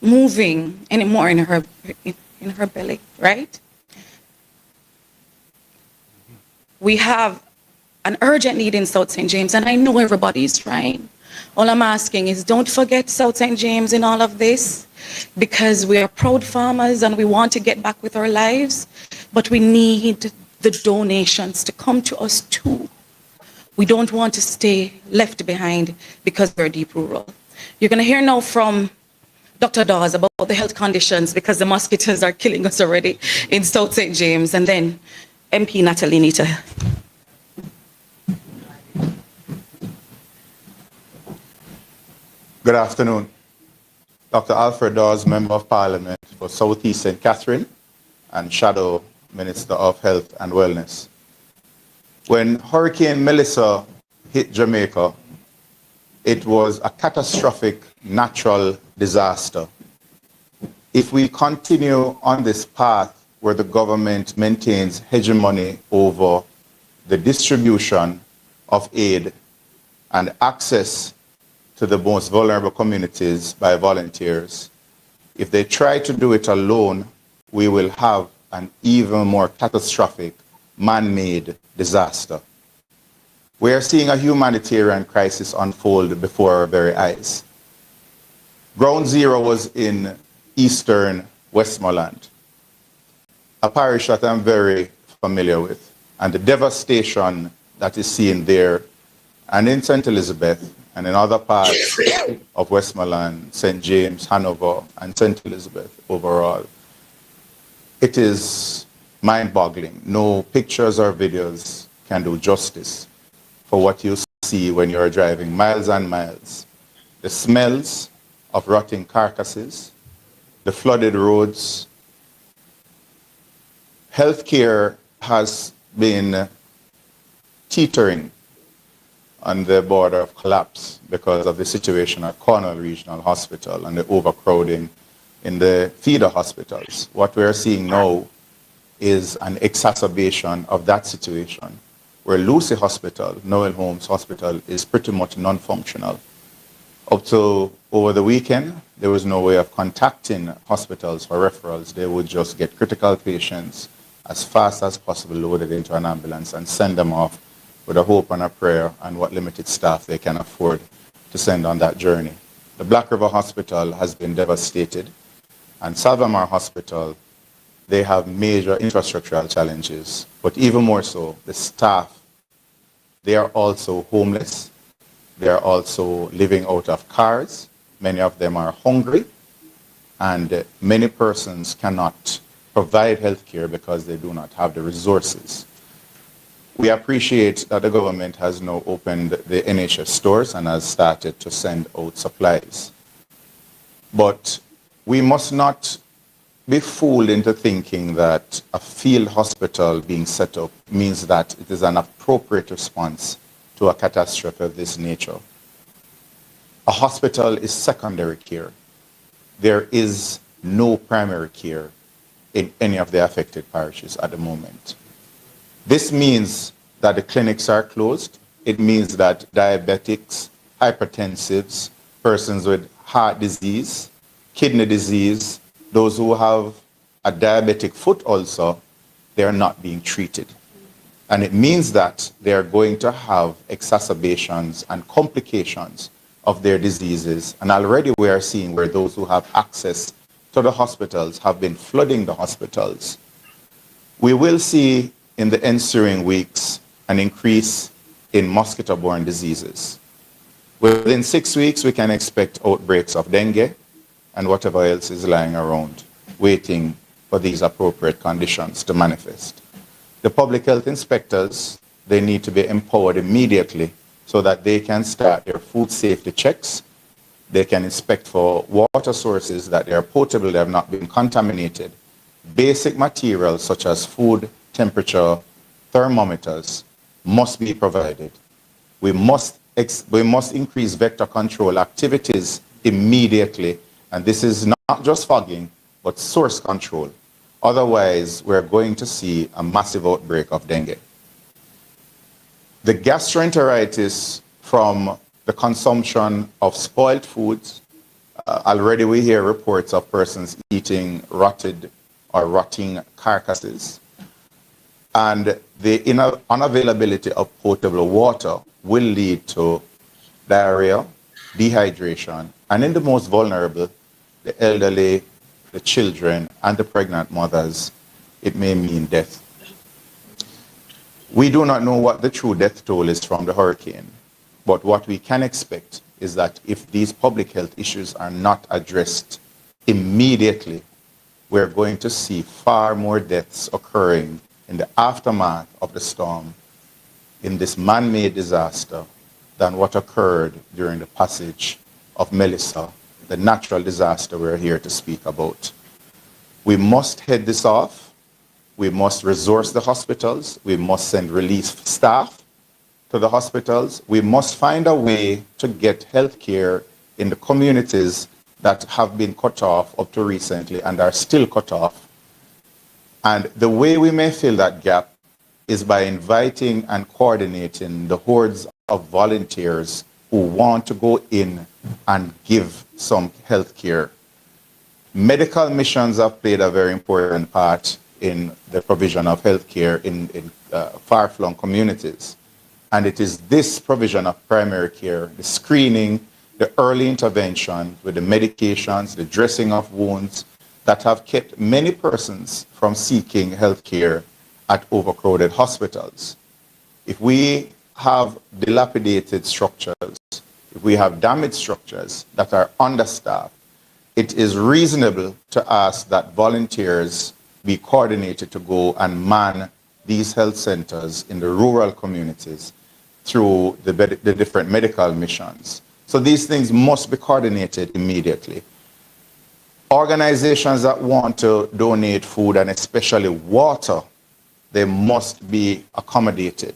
moving anymore in her belly, right? We have an urgent need in South St. James, and I know everybody is trying. All I'm asking is don't forget South St. James in all of this, because we are proud farmers and we want to get back with our lives, but we need the donations to come to us too. We don't want to stay left behind because we're deep rural. You're going to hear now from Dr. Dawes about the health conditions because the mosquitoes are killing us already in South St. James, and then MP Natalie Nita. Good afternoon. Dr. Alfred Dawes, Member of Parliament for South East St. Catherine and Shadow Minister of Health and Wellness. When Hurricane Melissa hit Jamaica, it was a catastrophic natural disaster. If we continue on this path where the government maintains hegemony over the distribution of aid and access to the most vulnerable communities by volunteers, if they try to do it alone, we will have an even more catastrophic man-made disaster. We are seeing a humanitarian crisis unfold before our very eyes. Ground Zero was in eastern Westmoreland, a parish that I'm very familiar with, and the devastation that is seen there and in St. Elizabeth and in other parts of Westmoreland, St. James, Hanover, and St. Elizabeth overall. It is mind-boggling. No pictures or videos can do justice for what you see when you're driving miles and miles. The smells of rotting carcasses, the flooded roads. Healthcare has been teetering on the border of collapse because of the situation at Cornwall Regional Hospital and the overcrowding in the feeder hospitals. What we're seeing now is an exacerbation of that situation, where Lucy Hospital, Noel Holmes Hospital, is pretty much non-functional. Up to over the weekend, there was no way of contacting hospitals for referrals. They would just get critical patients as fast as possible loaded into an ambulance and send them off with a hope and a prayer and what limited staff they can afford to send on that journey. The Black River Hospital has been devastated, and Salvamar Hospital, they have major infrastructural challenges, but even more so, the staff, they are also homeless. They are also living out of cars. Many of them are hungry, and many persons cannot provide health care because they do not have the resources. We appreciate that the government has now opened the NHS stores and has started to send out supplies. But we must not be fooled into thinking that a field hospital being set up means that it is an appropriate response to a catastrophe of this nature. A hospital is secondary care. There is no primary care in any of the affected parishes at the moment. This means that the clinics are closed. It means that diabetics, hypertensives, persons with heart disease, kidney disease, those who have a diabetic foot ulcer, they are not being treated. And it means that they are going to have exacerbations and complications of their diseases. And already we are seeing where those who have access to the hospitals have been flooding the hospitals. We will see in the ensuing weeks an increase in mosquito-borne diseases. Within 6 weeks, we can expect outbreaks of dengue and whatever else is lying around, waiting for these appropriate conditions to manifest. The public health inspectors, they need to be empowered immediately so that they can start their food safety checks. They can inspect for water sources that they are potable, they have not been contaminated. Basic materials such as food, temperature, thermometers must be provided. We must increase vector control activities immediately, and this is not just fogging, but source control. Otherwise, we're going to see a massive outbreak of dengue. The gastroenteritis from the consumption of spoiled foods, already we hear reports of persons eating rotted or rotting carcasses. And the unavailability of potable water will lead to diarrhea, dehydration, and in the most vulnerable, the elderly, the children, and the pregnant mothers, it may mean death. We do not know what the true death toll is from the hurricane, but what we can expect is that if these public health issues are not addressed immediately, we're going to see far more deaths occurring in the aftermath of the storm, in this man-made disaster, than what occurred during the passage of Melissa, the natural disaster we're here to speak about. We must head this off. We must resource the hospitals. We must send relief staff to the hospitals. We must find a way to get health care in the communities that have been cut off up to recently and are still cut off. And the way we may fill that gap is by inviting and coordinating the hordes of volunteers who want to go in and give some health care. Medical missions have played a very important part in the provision of healthcare in far-flung communities. And it is this provision of primary care, the screening, the early intervention with the medications, the dressing of wounds, that have kept many persons from seeking healthcare at overcrowded hospitals. If we have dilapidated structures, if we have damaged structures that are understaffed, it is reasonable to ask that volunteers be coordinated to go and man these health centers in the rural communities through the different medical missions. So these things must be coordinated immediately. Organizations that want to donate food and especially water, they must be accommodated.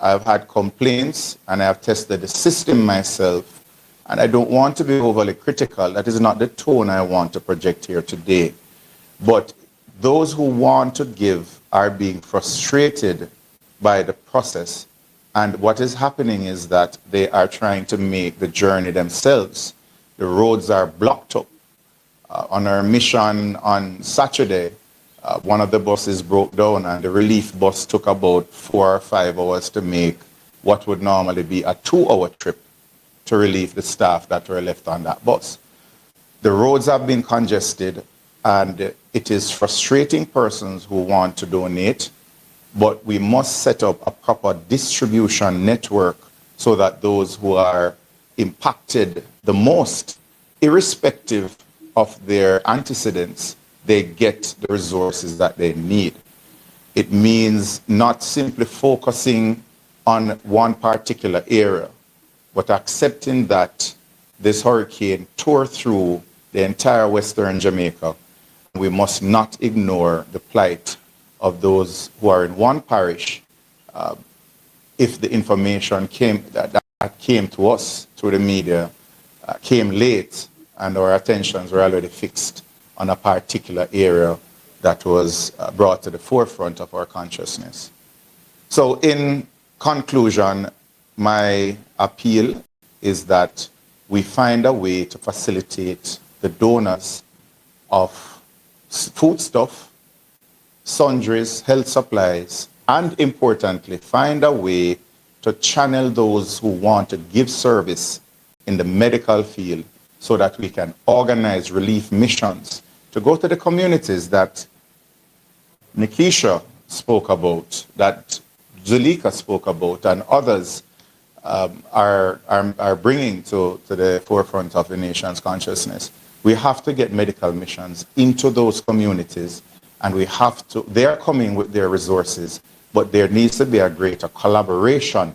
I've had complaints and I've tested the system myself, and I don't want to be overly critical. That is not the tone I want to project here today. But those who want to give are being frustrated by the process. And what is happening is that they are trying to make the journey themselves. The roads are blocked up. On our mission on Saturday, one of the buses broke down and the relief bus took about 4 or 5 hours to make what would normally be a 2-hour trip to relieve the staff that were left on that bus. The roads have been congested, and it is frustrating persons who want to donate, but we must set up a proper distribution network so that those who are impacted the most, irrespective of their antecedents, they get the resources that they need. It means not simply focusing on one particular area, but accepting that this hurricane tore through the entire Western Jamaica. We must not ignore the plight of those who are in one parish. If the information that came to us through the media came late and our attentions were already fixed on a particular area that was brought to the forefront of our consciousness. So in conclusion, my appeal is that we find a way to facilitate the donors of foodstuff, sundries, health supplies, and importantly, find a way to channel those who want to give service in the medical field so that we can organize relief missions to go to the communities that Nikisha spoke about, that Zulika spoke about, and others are bringing to the forefront of the nation's consciousness. We have to get medical missions into those communities, and they are coming with their resources, but there needs to be a greater collaboration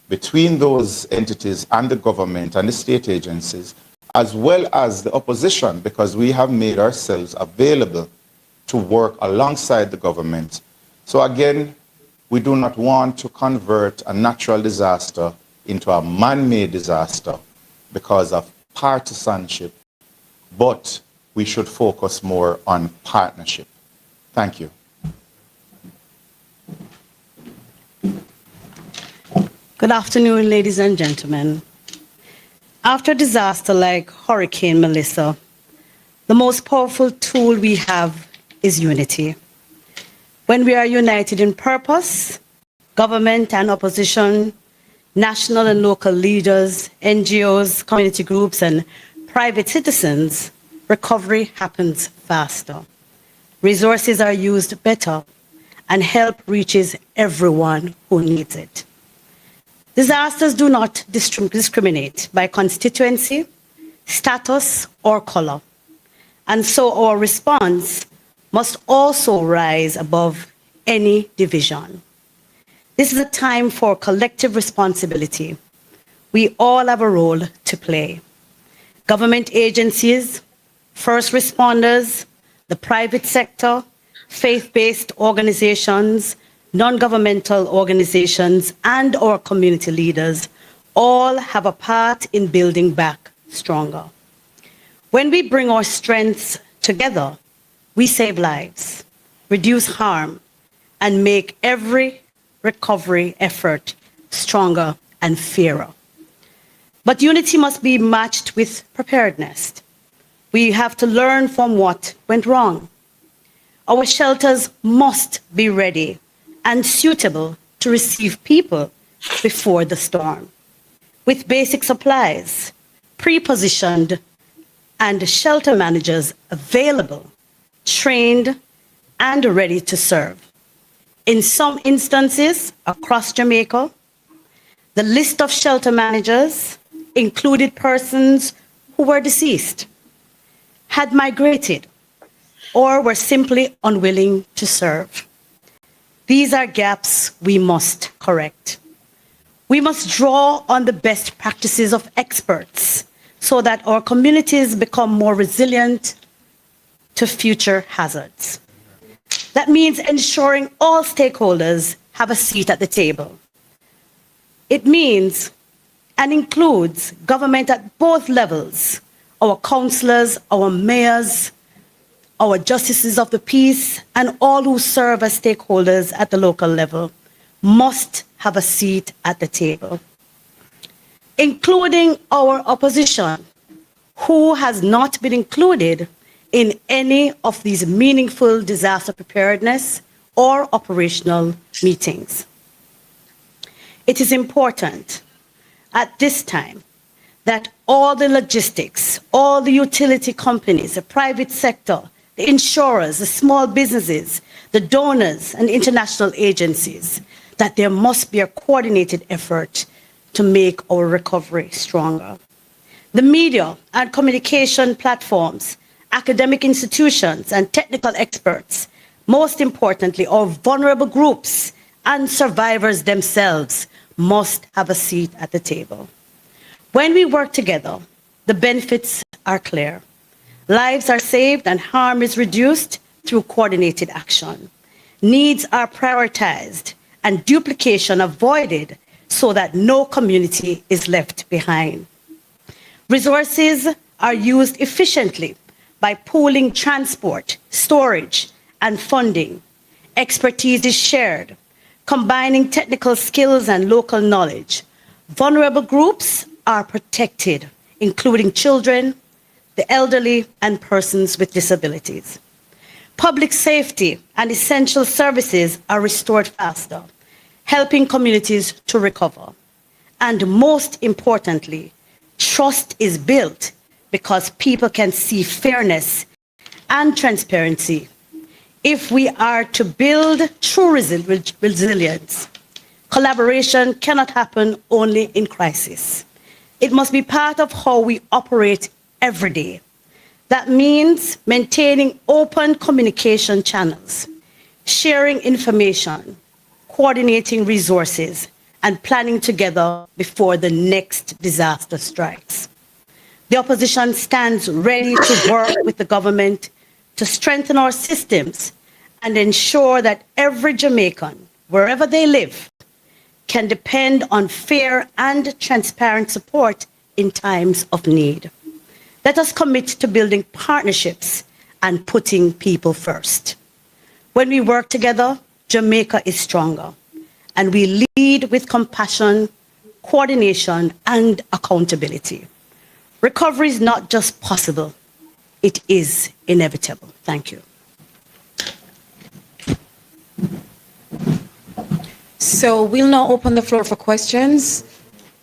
between those entities and the government and the state agencies, as well as the opposition, because we have made ourselves available to work alongside the government. So again, we do not want to convert a natural disaster into a man-made disaster because of partisanship, but we should focus more on partnership. Thank you. Good afternoon, ladies and gentlemen. After a disaster like Hurricane Melissa, the most powerful tool we have is unity. When we are united in purpose, government and opposition, national and local leaders, NGOs, community groups, and private citizens, recovery happens faster. Resources are used better, and help reaches everyone who needs it. Disasters do not discriminate by constituency, status, or color. And so our response must also rise above any division. This is a time for collective responsibility. We all have a role to play. Government agencies, first responders, the private sector, faith-based organizations, non-governmental organizations, and our community leaders all have a part in building back stronger. When we bring our strengths together, we save lives, reduce harm, and make every recovery effort stronger and fairer. But unity must be matched with preparedness. We have to learn from what went wrong. Our shelters must be ready and suitable to receive people before the storm, with basic supplies, pre-positioned, and shelter managers available, trained, and ready to serve. In some instances across Jamaica, the list of shelter managers included persons who were deceased, had migrated, or were simply unwilling to serve. These are gaps we must correct. We must draw on the best practices of experts so that our communities become more resilient to future hazards. That means ensuring all stakeholders have a seat at the table. It means and includes government at both levels, our councillors, our mayors, our justices of the peace, and all who serve as stakeholders at the local level must have a seat at the table, including our opposition, who has not been included in any of these meaningful disaster preparedness or operational meetings. It is important at this time that all the logistics, all the utility companies, the private sector, the insurers, the small businesses, the donors and international agencies, that there must be a coordinated effort to make our recovery stronger. The media and communication platforms, academic institutions and technical experts, most importantly, our vulnerable groups and survivors themselves must have a seat at the table. When we work together, the benefits are clear. Lives are saved and harm is reduced through coordinated action. Needs are prioritized and duplication avoided so that no community is left behind. Resources are used efficiently by pooling transport, storage, and funding. Expertise is shared, combining technical skills and local knowledge. Vulnerable groups are protected, including children, the elderly, and persons with disabilities. Public safety and essential services are restored faster, helping communities to recover. And most importantly, trust is built because people can see fairness and transparency. If we are to build true resilience, collaboration cannot happen only in crisis. It must be part of how we operate every day. That means maintaining open communication channels, sharing information, coordinating resources, and planning together before the next disaster strikes. The opposition stands ready to work with the government to strengthen our systems and ensure that every Jamaican, wherever they live, can depend on fair and transparent support in times of need. Let us commit to building partnerships and putting people first. When we work together, Jamaica is stronger, and we lead with compassion, coordination, and accountability. Recovery is not just possible, it is inevitable. Thank you. So we'll now open the floor for questions.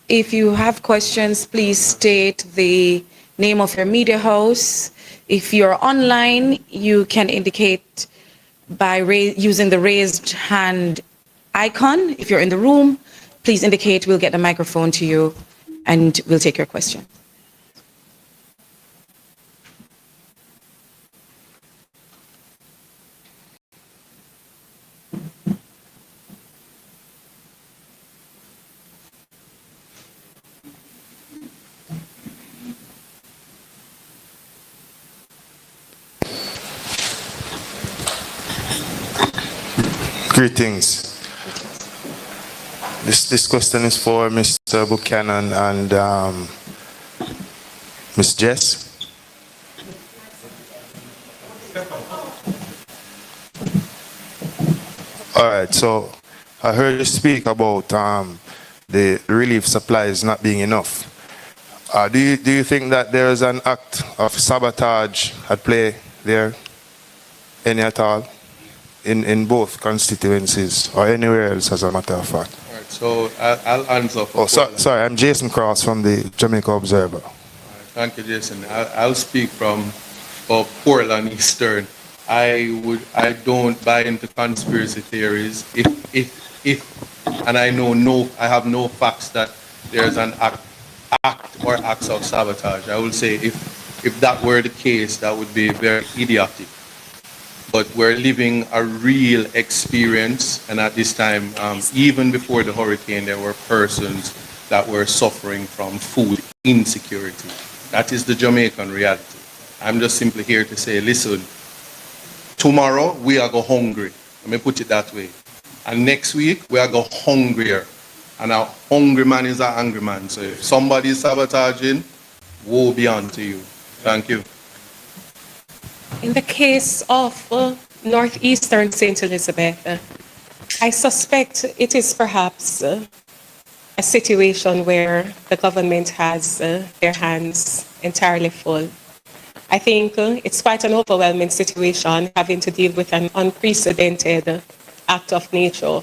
If you have questions, please state the name of your media house. If you're online, you can indicate by using the raised hand icon. If you're in the room, please indicate, we'll get the microphone to you and we'll take your question. Greetings. This question is for Mr. Buchanan and Ms. Jess. All right, so I heard you speak about the relief supplies not being enough. Do you think that there is an act of sabotage at play there, any at all? in both constituencies or anywhere else, as a matter of fact? All right, so I'll answer for sorry, I'm Jason Cross from the Jamaica Observer. Thank you, Jason. I'll speak from Portland Eastern. I don't buy into conspiracy theories. And I have no facts that there's an act or acts of sabotage. I will say if that were the case, that would be very idiotic. But we're living a real experience, and at this time, even before the hurricane, there were persons that were suffering from food insecurity. That is the Jamaican reality. I'm just simply here to say, listen, tomorrow we are go hungry. Let me put it that way. And next week we are go hungrier. And a hungry man is an angry man. So if somebody is sabotaging, woe be unto you. Thank you. In the case of northeastern St. Elizabeth, I suspect it is perhaps a situation where the government has their hands entirely full. I think it's quite an overwhelming situation having to deal with an unprecedented act of nature.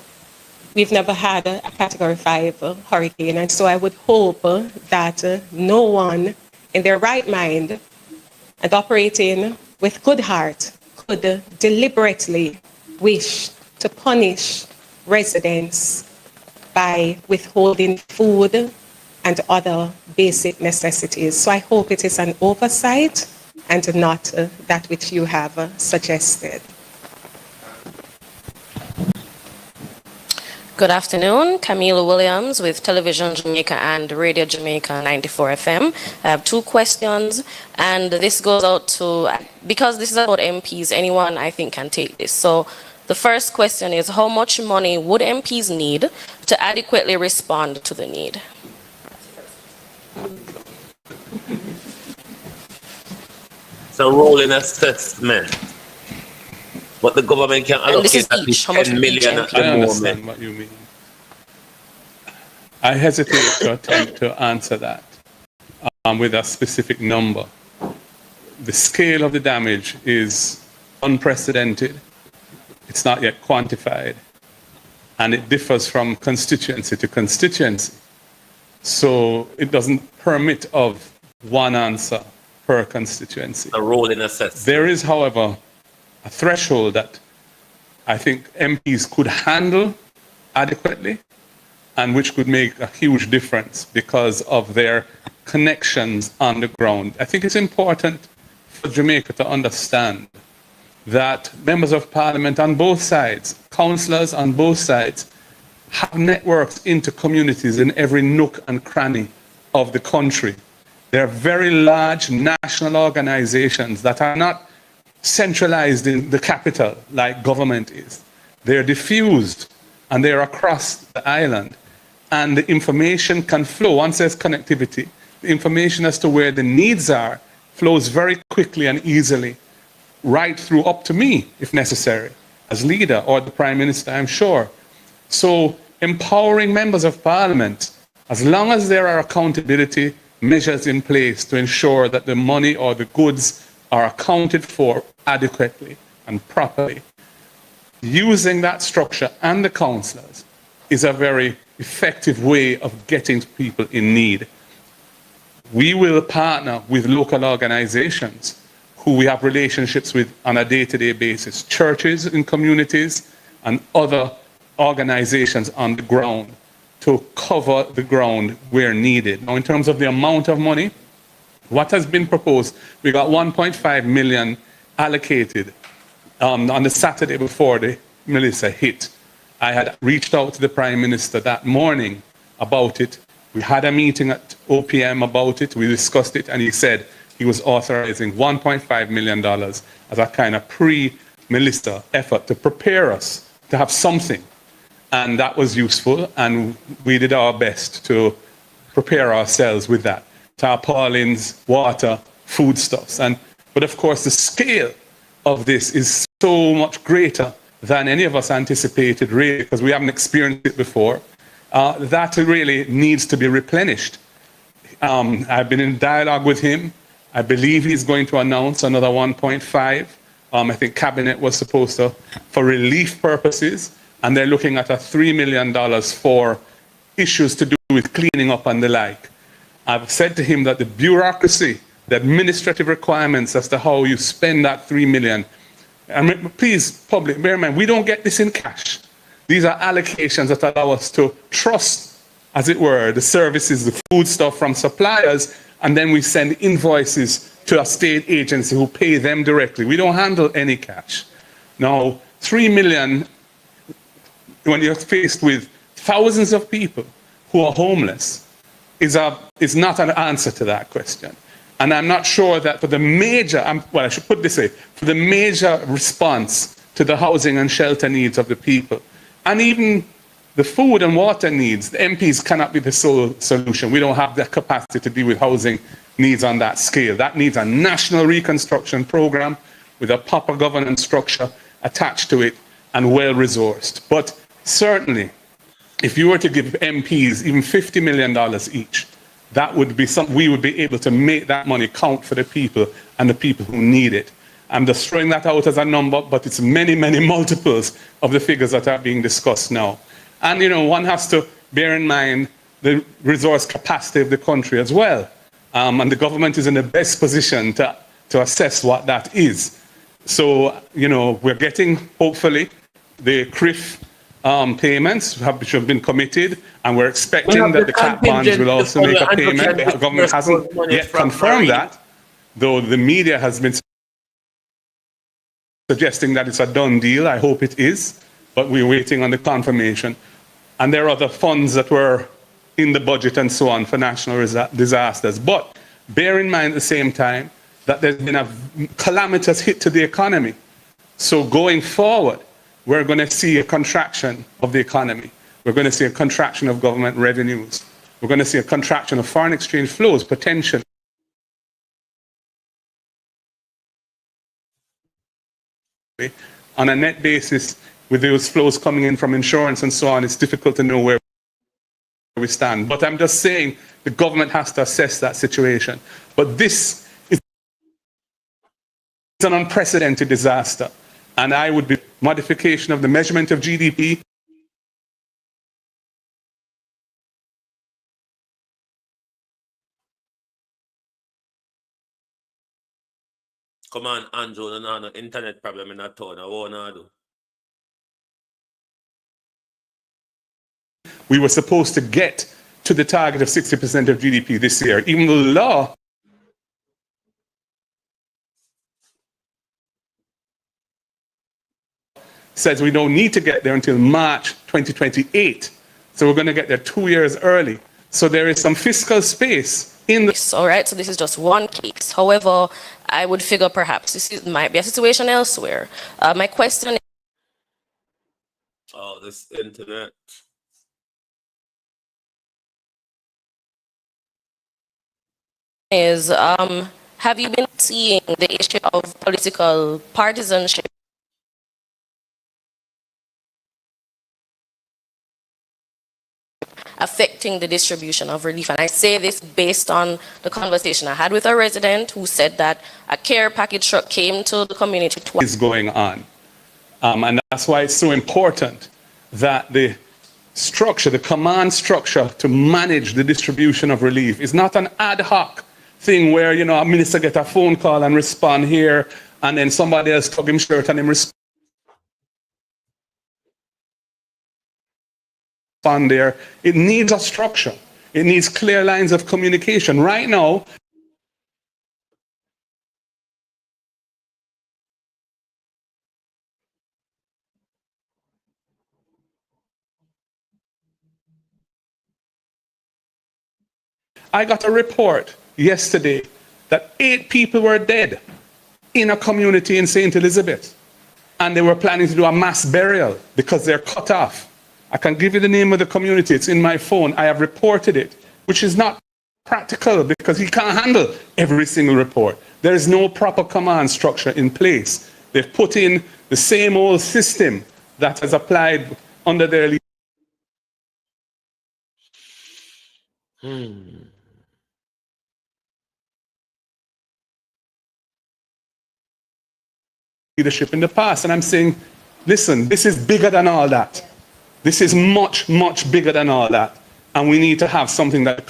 We've never had a Category 5 hurricane, and so I would hope that no one in their right mind and operating with good heart could deliberately wish to punish residents by withholding food and other basic necessities. So I hope it is an oversight and not that which you have suggested. Good afternoon, Camila Williams with Television Jamaica and Radio Jamaica 94 FM. I have two questions, and this goes out to, because this is about MPs, anyone I think can take this. So the first question is, how much money would MPs need to adequately respond to the need? It's a rolling assessment. But the government can allocate at least 10 million at the moment. I understand what you mean. I hesitate to attempt to answer that with a specific number. The scale of the damage is unprecedented. It's not yet quantified. And it differs from constituency to constituency. So it doesn't permit of one answer per constituency. A rolling assessment. There is, however, a threshold that I think MPs could handle adequately and which could make a huge difference because of their connections on the ground. I think it's important for Jamaica to understand that members of parliament on both sides, councillors on both sides, have networks into communities in every nook and cranny of the country. There are very large national organizations that are not centralized in the capital like government is. They're diffused and they're across the island. And the information can flow. Once there's connectivity, the information as to where the needs are flows very quickly and easily, right through up to me, if necessary, as leader, or the Prime Minister, I'm sure. So empowering members of parliament, as long as there are accountability measures in place to ensure that the money or the goods are accounted for adequately and properly, using that structure and the councillors is a very effective way of getting to people in need. We will partner with local organizations who we have relationships with on a day-to-day basis, churches in communities and other organizations on the ground to cover the ground where needed. Now, in terms of the amount of money, what has been proposed, we got 1.5 million allocated on the Saturday before the Melissa hit. I had reached out to the Prime Minister that morning about it. We had a meeting at OPM about it. We discussed it, and he said he was authorizing $1.5 million as a kind of pre-Melissa effort to prepare us to have something. And that was useful, and we did our best to prepare ourselves with that. Tarpaulins, water, foodstuffs. But of course, the scale of this is so much greater than any of us anticipated, really, because we haven't experienced it before. That really needs to be replenished. I've been in dialogue with him. I believe he's going to announce another 1.5 I think cabinet was supposed to, for relief purposes, and they're looking at a $3 million for issues to do with cleaning up and the like. I've said to him that the bureaucracy, the administrative requirements as to how you spend that $3 million, and please, public, bear in mind, we don't get this in cash. These are allocations that allow us to trust, as it were, the services, the food stuff from suppliers, and then we send invoices to a state agency who pay them directly. We don't handle any cash. Now, $3 million, when you're faced with thousands of people who are homeless, is not an answer to that question. And I'm not sure that for the major, well, I should put it this way, for the major response to the housing and shelter needs of the people, and even the food and water needs, the MPs cannot be the sole solution. We don't have the capacity to deal with housing needs on that scale. That needs a national reconstruction program with a proper governance structure attached to it and well-resourced. But certainly, if you were to give MPs even $50 million each, that would be we would be able to make that money count for the people and the people who need it. I'm just throwing that out as a number, but it's many, many multiples of the figures that are being discussed now. And, you know, one has to bear in mind the resource capacity of the country as well. And the government is in the best position to assess what that is. So, you know, we're getting, hopefully, the CRIF payments which have been committed, and we're expecting that the CAP bonds will also make a payment. The government hasn't yet confirmed that, though the media has been suggesting that it's a done deal. I hope it is, but we're waiting on the confirmation. And there are other funds that were in the budget and so on for national disasters. But bear in mind at the same time that there's been a calamitous hit to the economy. So going forward, we're going to see a contraction of the economy. We're going to see a contraction of government revenues. We're going to see a contraction of foreign exchange flows, potentially. On a net basis, with those flows coming in from insurance and so on, it's difficult to know where we stand. But I'm just saying the government has to assess that situation. But this is an unprecedented disaster. And I would be modification of the measurement of GDP. Come on, Andrew, no internet problem in that town. I wanna do. We were supposed to get to the target of 60% of GDP this year, even though the law says we don't need to get there until March 2028. So we're going to get there 2 years early. So there is some fiscal space in the... All right, so this is just one case. However, I would figure perhaps this might be a situation elsewhere. My question Oh, this internet. is, have you been seeing the issue of political partisanship affecting the distribution of relief? And I say this based on the conversation I had with a resident who said that a care package truck came to the community twice. Is going on. And that's why it's so important that the structure, the command structure to manage the distribution of relief is not an ad hoc thing where, you know, a minister get a phone call and respond here, and then somebody else tug him shirt and him respond there. It needs a structure. It needs clear lines of communication. Right now, I got a report yesterday that 8 people were dead in a community in St. Elizabeth. And they were planning to do a mass burial because they're cut off. I can give you the name of the community. It's in my phone. I have reported it, which is not practical because he can't handle every single report. There is no proper command structure in place. They've put in the same old system that has applied under their leadership. leadership in the past. And I'm saying, listen, this is bigger than all that. This is much, much bigger than all that. And we need to have something that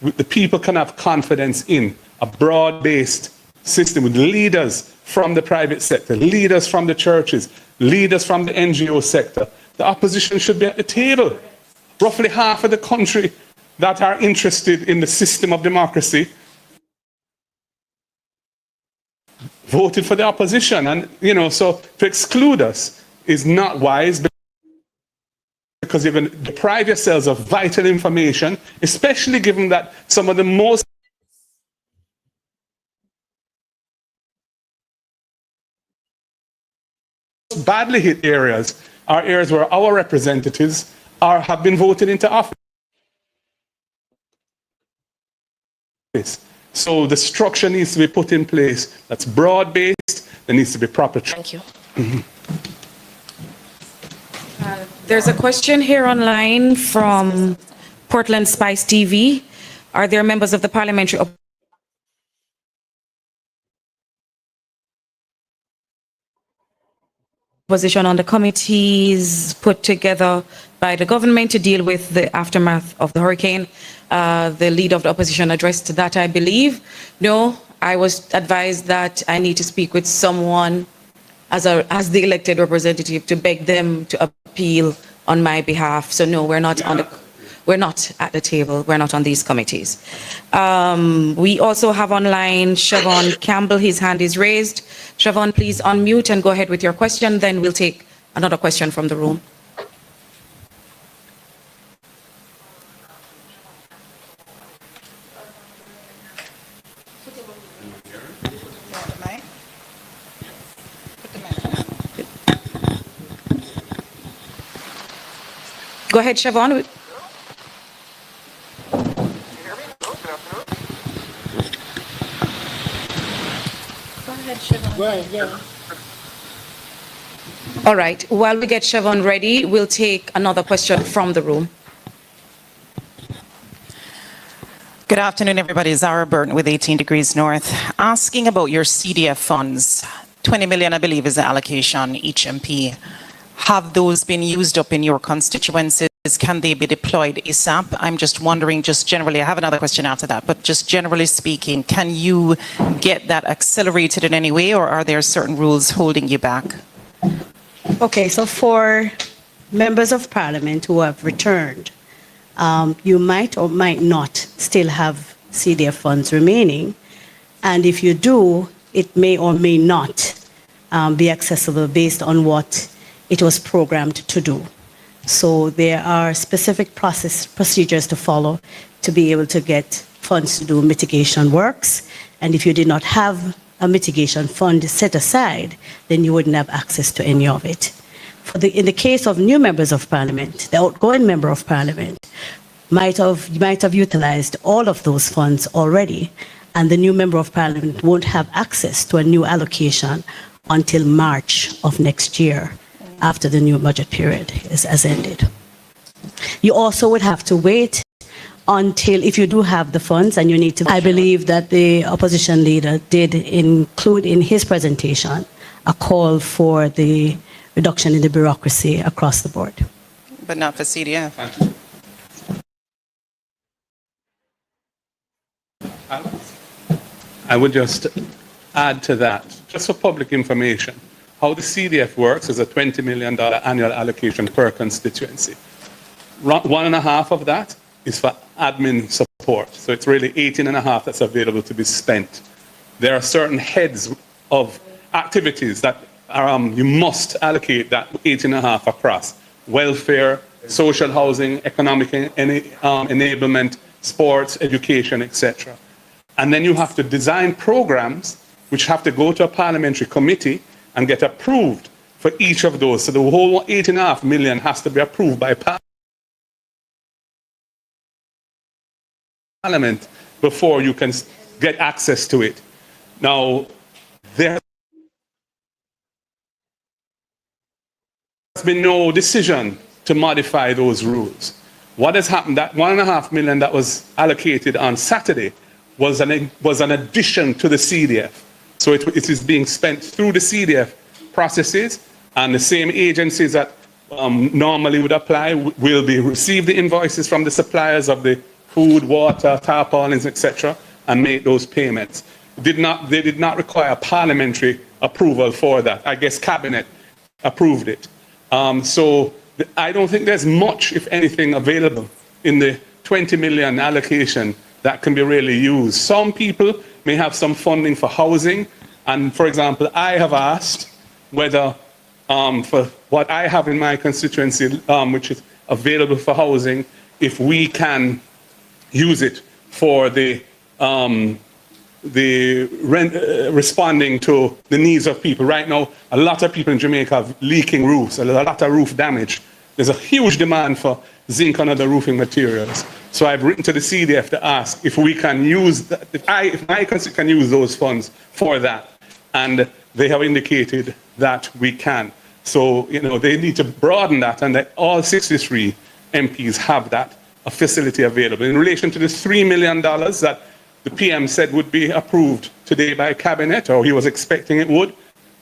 the people can have confidence in, a broad-based system with leaders from the private sector, leaders from the churches, leaders from the NGO sector. The opposition should be at the table. Roughly half of the country that are interested in the system of democracy voted for the opposition. And, you know, so to exclude us is not wise, because you're going to deprive yourselves of vital information, especially given that some of the most badly hit areas are areas where our representatives have been voted into office. So the structure needs to be put in place that's broad-based. There needs to be proper. Thank you. There's a question here online from Portland Spice TV. Are there members of the parliamentary opposition on the committees put together by the government to deal with the aftermath of the hurricane? The leader of the opposition addressed that, I believe. No, I was advised that I need to speak with someone as the elected representative to beg them to appeal on my behalf. So no, we're not at the table. We're not on these committees. We also have online Siobhan Campbell. His hand is raised. Siobhan, please unmute and go ahead with your question. Then we'll take another question from the room. Go ahead, Siobhan. All right. While we get Siobhan ready, we'll take another question from the room. Good afternoon, everybody. Zara Burton with 18 Degrees North. Asking about your CDF funds. 20 million, I believe, is the allocation each MP. Have those been used up in your constituencies? Can they be deployed ASAP? I'm just wondering, just generally, I have another question after that, but just generally speaking, can you get that accelerated in any way, or are there certain rules holding you back? Okay, so for members of parliament who have returned, you might or might not still have CDF funds remaining. And if you do, it may or may not be accessible based on what it was programmed to do. So there are specific procedures to follow to be able to get funds to do mitigation works. And if you did not have a mitigation fund set aside, then you wouldn't have access to any of it. In the case of new members of parliament, the outgoing member of parliament might have utilized all of those funds already, and the new member of parliament won't have access to a new allocation until March of next year, after the new budget period has ended. You also would have to wait until, if you do have the funds and you need to, I believe that the opposition leader did include in his presentation a call for the reduction in the bureaucracy across the board. But not for CDF. I would just add to that, just for public information, how the CDF works is a $20 million annual allocation per constituency. 1.5 of that is for admin support. So it's really 18.5 that's available to be spent. There are certain heads of activities that you must allocate that 18.5 across. Welfare, social housing, economic enablement, sports, education, etc. And then you have to design programs which have to go to a parliamentary committee and get approved for each of those. So the whole 8.5 million has to be approved by Parliament before you can get access to it. Now, there has been no decision to modify those rules. What has happened, that 1.5 million that was allocated on Saturday was an addition to the CDF. So it is being spent through the CDF processes, and the same agencies that normally would apply will receive the invoices from the suppliers of the food, water, tarpaulins, etc., and make those payments. They did not require parliamentary approval for that. I guess cabinet approved it. So I don't think there's much, if anything, available in the 20 million allocation that can be really used. Some people may have some funding for housing, and for example, I have asked whether for what I have in my constituency, which is available for housing, if we can use it for the responding to the needs of people. Right now, a lot of people in Jamaica have leaking roofs, a lot of roof damage. There's a huge demand for zinc and other roofing materials. So I've written to the CDF to ask if we can use that, if my constituency can use those funds for that. And they have indicated that we can. So, they need to broaden that, and that all 63 MPs have that, a facility available. In relation to the $3 million that the PM said would be approved today by cabinet, or he was expecting it would,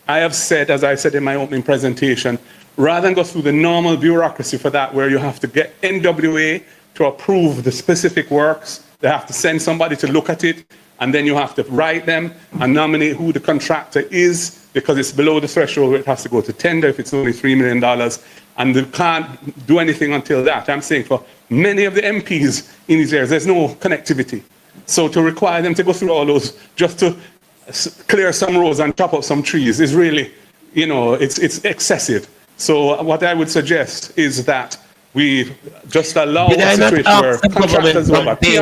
I have said, as I said in my opening presentation, rather than go through the normal bureaucracy for that, where you have to get NWA to approve the specific works, they have to send somebody to look at it, and then you have to write them and nominate who the contractor is, because it's below the threshold where it has to go to tender if it's only $3 million, and they can't do anything until that. I'm saying for many of the MPs in these areas, there's no connectivity. So to require them to go through all those just to clear some roads and chop up some trees is really, it's excessive. So what I would suggest is that we just allow a situation where contractors will have issue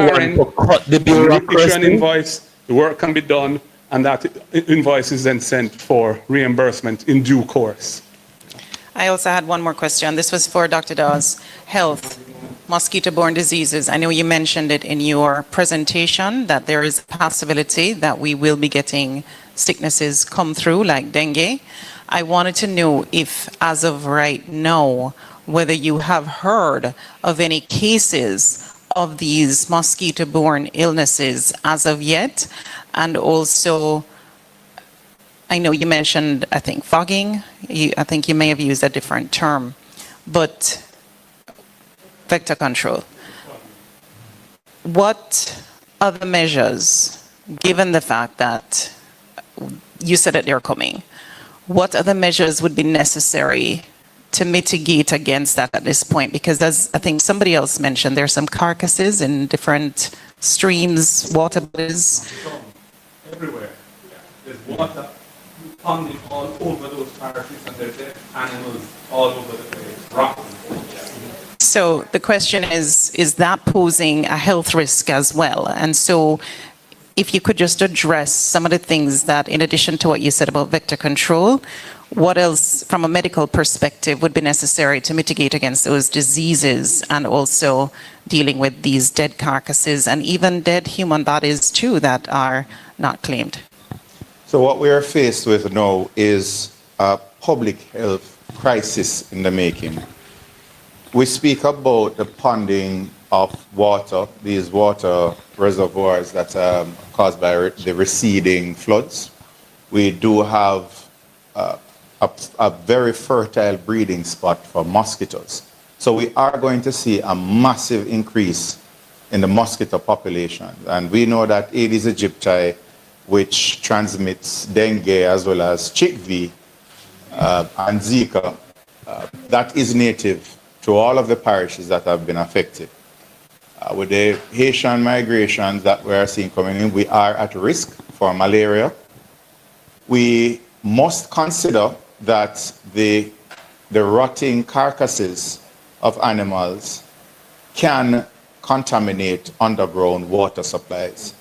an invoice, the work can be done, and that invoice is then sent for reimbursement in due course. I also had one more question. This was for Dr. Dawes. Health, mosquito-borne diseases. I know you mentioned it in your presentation that there is a possibility that we will be getting sicknesses come through like dengue. I wanted to know if, as of right now, whether you have heard of any cases of these mosquito-borne illnesses as of yet, and also, I know you mentioned, I think, fogging. I think you may have used a different term, but vector control. What other measures, given the fact that you said that they're coming, what other measures would be necessary to mitigate against that at this point? Because as I think somebody else mentioned, there are some carcasses in different streams, water bodies. Everywhere. There's water ponding all over those parishes, and there's dead animals all over the place, rocking. So the question is that posing a health risk as well? And so if you could just address some of the things that, in addition to what you said about vector control, what else from a medical perspective would be necessary to mitigate against those diseases, and also dealing with these dead carcasses and even dead human bodies too that are not claimed? So what we are faced with now is a public health crisis in the making. We speak about the ponding of water, these water reservoirs that are caused by the receding floods. We do have a very fertile breeding spot for mosquitoes. So we are going to see a massive increase in the mosquito population. And we know that Aedes aegypti, which transmits dengue as well as chickpea and Zika, that is native to all of the parishes that have been affected. With the Haitian migrations that we are seeing coming in, we are at risk for malaria. We must consider that the rotting carcasses of animals can contaminate underground water supplies.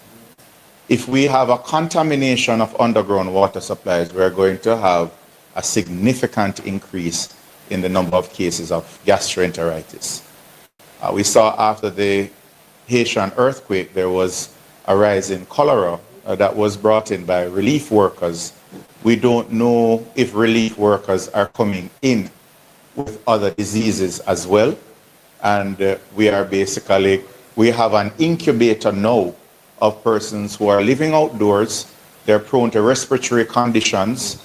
If we have a contamination of underground water supplies, we're going to have a significant increase in the number of cases of gastroenteritis. We saw after the Haitian earthquake, there was a rise in cholera that was brought in by relief workers. We don't know if relief workers are coming in with other diseases as well. And we have an incubator now of persons who are living outdoors. They're prone to respiratory conditions.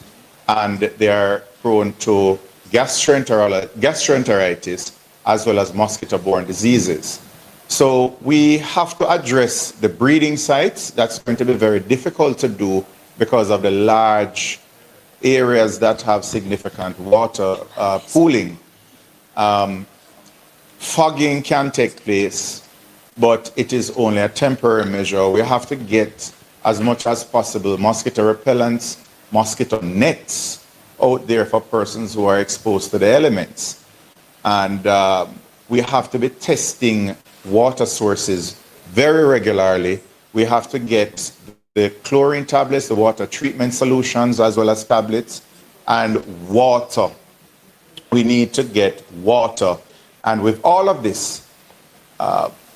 and they are prone to gastroenteritis as well as mosquito-borne diseases. So we have to address the breeding sites. That's going to be very difficult to do because of the large areas that have significant water pooling. Fogging can take place, but it is only a temporary measure. We have to get as much as possible mosquito repellents, mosquito nets out there for persons who are exposed to the elements. And we have to be testing water sources very regularly. We have to get the chlorine tablets, the water treatment solutions, as well as tablets, and water. We need to get water. And with all of this,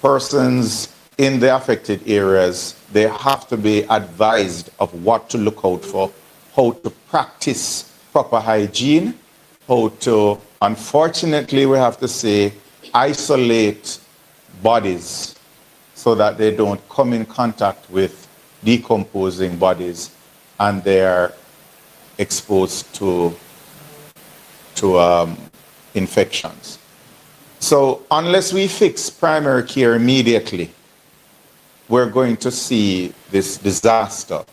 persons in the affected areas, they have to be advised of what to look out for, how to practice proper hygiene, how to, unfortunately, we have to say, isolate bodies so that they don't come in contact with decomposing bodies and they are exposed to infections. So unless we fix primary care immediately, we're going to see this disaster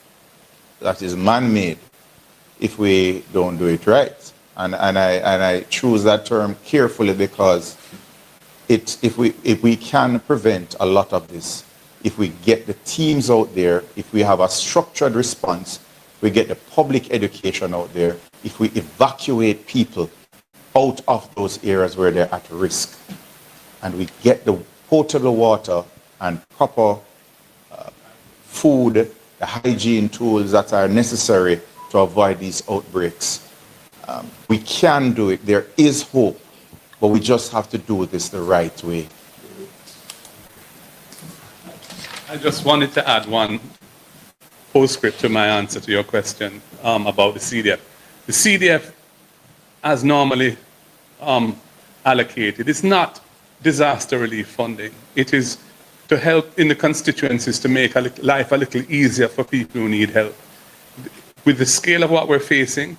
that is man-made if we don't do it right. And I choose that term carefully because if we can prevent a lot of this, if we get the teams out there, if we have a structured response, we get the public education out there, if we evacuate people out of those areas where they're at risk, and we get the potable water and proper food, the hygiene tools that are necessary to avoid these outbreaks, we can do it. There is hope, but we just have to do this the right way. I just wanted to add one postscript to my answer to your question about the CDF. The CDF, as normally allocated, is not disaster relief funding. It is to help in the constituencies to make life a little easier for people who need help. With the scale of what we're facing,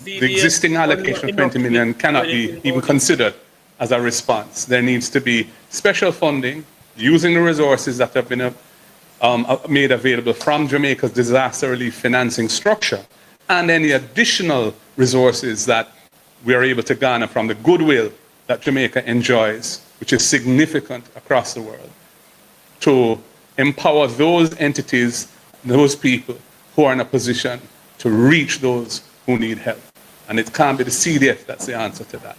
the existing allocation of 20 million cannot be even considered as a response. There needs to be special funding using the resources that have been made available from Jamaica's disaster relief financing structure and any additional resources that we are able to garner from the goodwill that Jamaica enjoys, which is significant across the world, to empower those entities, those people who are in a position to reach those who need help. And it can't be the CDF that's the answer to that.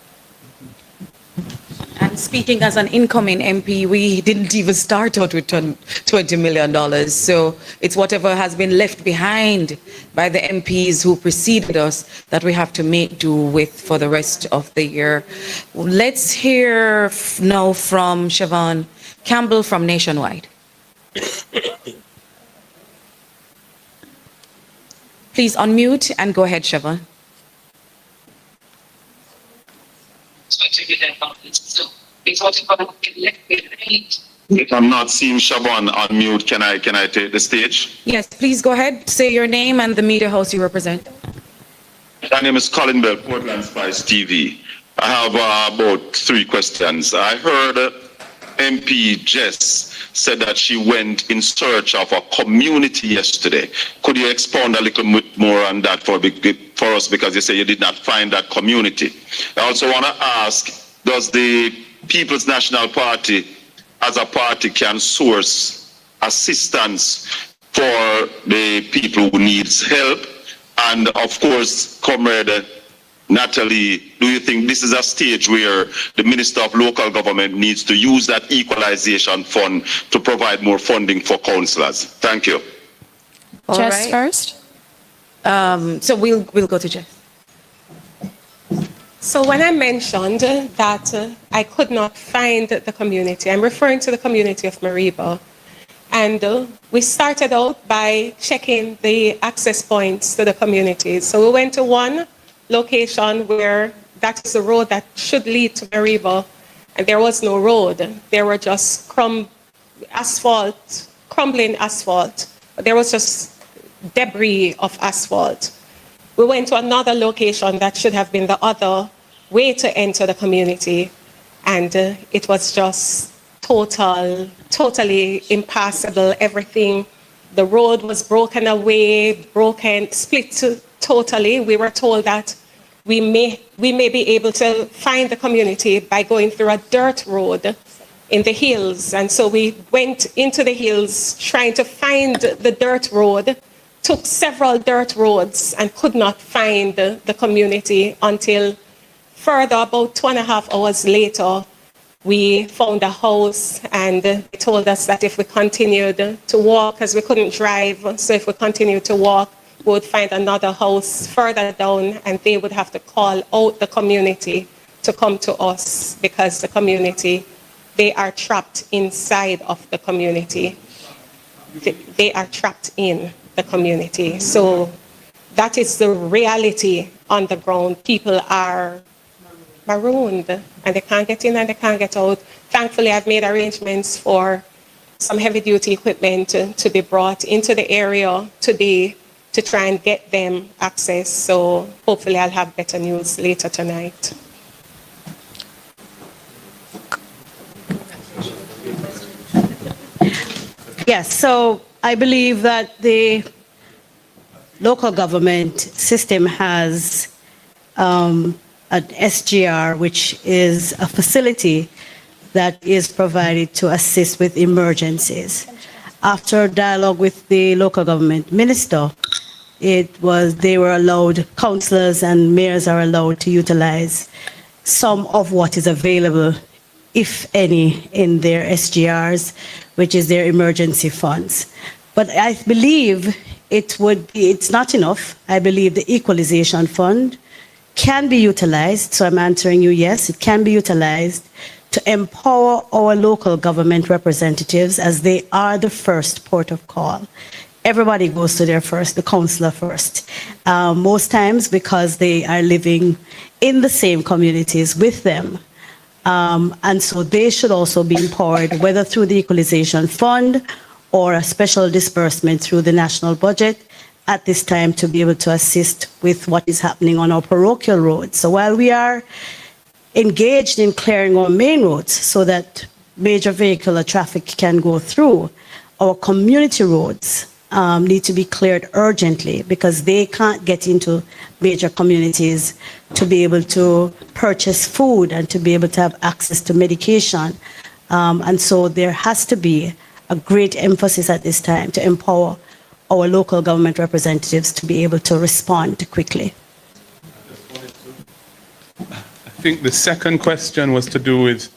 And speaking as an incoming MP, we didn't even start out with $20 million. So it's whatever has been left behind by the MPs who preceded us that we have to make do with for the rest of the year. Let's hear now from Siobhan Campbell from Nationwide. Please unmute and go ahead, Siobhan. If I'm not seeing Siobhan on mute, can I take the stage? Yes, please go ahead. Say your name and the media house you represent. My name is Colin Bell, Portland Spice TV. I have about 3 questions. I heard MP Jess said that she went in search of a community yesterday. Could you expound a little bit more on that for us, because you say you did not find that community? I also want to ask, does the People's National Party as a party can source assistance for the people who needs help? And of course, Comrade Natalie, do you think this is a stage where the Minister of Local Government needs to use that equalization fund to provide more funding for councillors? Thank you. Jess first. So we'll go to Jess. So when I mentioned that I could not find the community, I'm referring to the community of Mariba. And we started out by checking the access points to the community. So we went to one location where that is the road that should lead to Mariba, and there was no road. There were just crumbling asphalt. There was just debris of asphalt. We went to another location that should have been the other way to enter the community, and it was just totally impassable. Everything, the road was broken away, split totally. We were told that we may be able to find the community by going through a dirt road in the hills. And so we went into the hills trying to find the dirt road, took several dirt roads and could not find the community until further, about 2.5 hours later, we found a house, and they told us that if we continued to walk, because we couldn't drive, so if we continued to walk, we would find another house further down, and they would have to call out the community to come to us, because the community, they are trapped inside of the community. They are trapped in the community. So that is the reality on the ground. People are marooned, and they can't get in and they can't get out. Thankfully, I've made arrangements for some heavy-duty equipment to be brought into the area today to try and get them access. So hopefully I'll have better news later tonight. Yes, so I believe that the local government system has an SGR, which is a facility that is provided to assist with emergencies. After dialogue with the local government minister, they were allowed, councillors and mayors are allowed to utilize some of what is available, if any, in their SGRs, which is their emergency funds. But I believe it's not enough. I believe the equalization fund can be utilized. So I'm answering you, yes, it can be utilized to empower our local government representatives, as they are the first port of call. Everybody goes to their first, the councillor first. Most times because they are living in the same communities with them. And so they should also be empowered, whether through the equalization fund or a special disbursement through the national budget at this time, to be able to assist with what is happening on our parochial roads. So while we are engaged in clearing our main roads so that major vehicular traffic can go through, our community roads need to be cleared urgently, because they can't get into major communities to be able to purchase food and to be able to have access to medication. And so there has to be a great emphasis at this time to empower our local government representatives to be able to respond quickly. I think the second question was to do with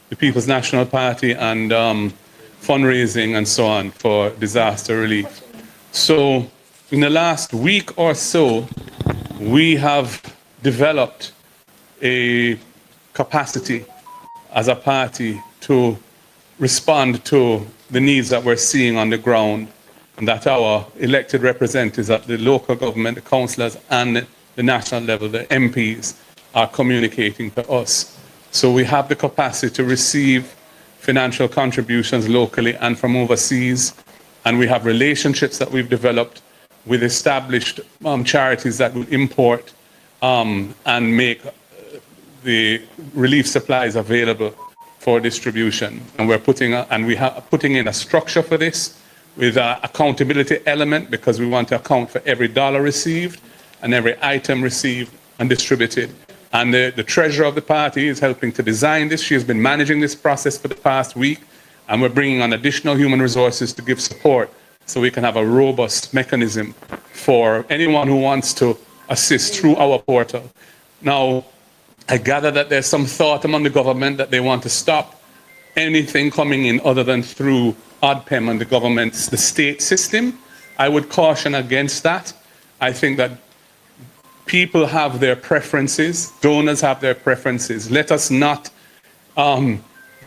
the People's National Party and fundraising and so on for disaster relief. So in the last week or so, we have developed a capacity as a party to respond to the needs that we're seeing on the ground, and that our elected representatives at the local government, the councillors, and the national level, the MPs, are communicating to us. So we have the capacity to receive financial contributions locally and from overseas, and we have relationships that we've developed with established charities that will import and make the relief supplies available for distribution. And we're putting in a structure for this, with an accountability element, because we want to account for every dollar received and every item received and distributed. And the treasurer of the party is helping to design this. She has been managing this process for the past week, and we're bringing on additional human resources to give support so we can have a robust mechanism for anyone who wants to assist through our portal. Now, I gather that there's some thought among the government that they want to stop anything coming in other than through ODPEM and the state system. I would caution against that. I think that people have their preferences, donors have their preferences. Let us not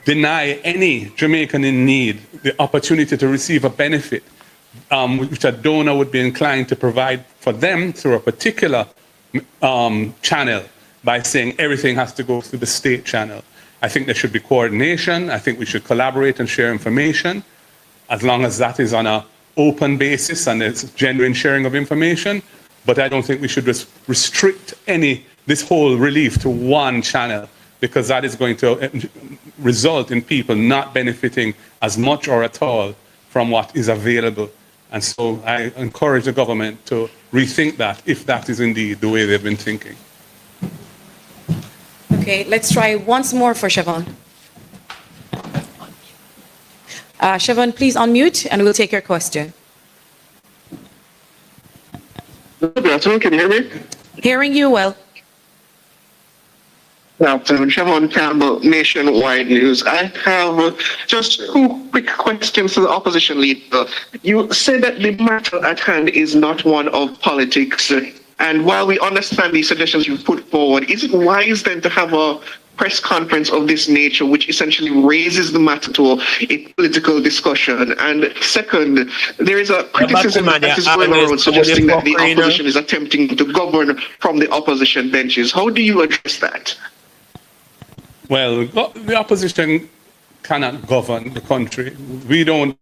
deny any Jamaican in need the opportunity to receive a benefit which a donor would be inclined to provide for them through a particular channel, by saying everything has to go through the state channel. I think there should be coordination. I think we should collaborate and share information, as long as that is on an open basis and it's genuine sharing of information. But I don't think we should restrict this whole relief to one channel, because that is going to result in people not benefiting as much or at all from what is available. And so I encourage the government to rethink that, if that is indeed the way they've been thinking. Okay, let's try once more for Siobhan. Siobhan, please unmute and we'll take your question. Good afternoon, can you hear me? Hearing you well. Good afternoon, Siobhan Campbell, Nationwide News. I have just two quick questions to the opposition leader. You said that the matter at hand is not one of politics. And while we understand the suggestions you've put forward, is it wise then to have a press conference of this nature, which essentially raises the matter to a political discussion? And second, there is a criticism that is going around suggesting that the opposition is attempting to govern from the opposition benches. How do you address that? Well, the opposition cannot govern the country. We don't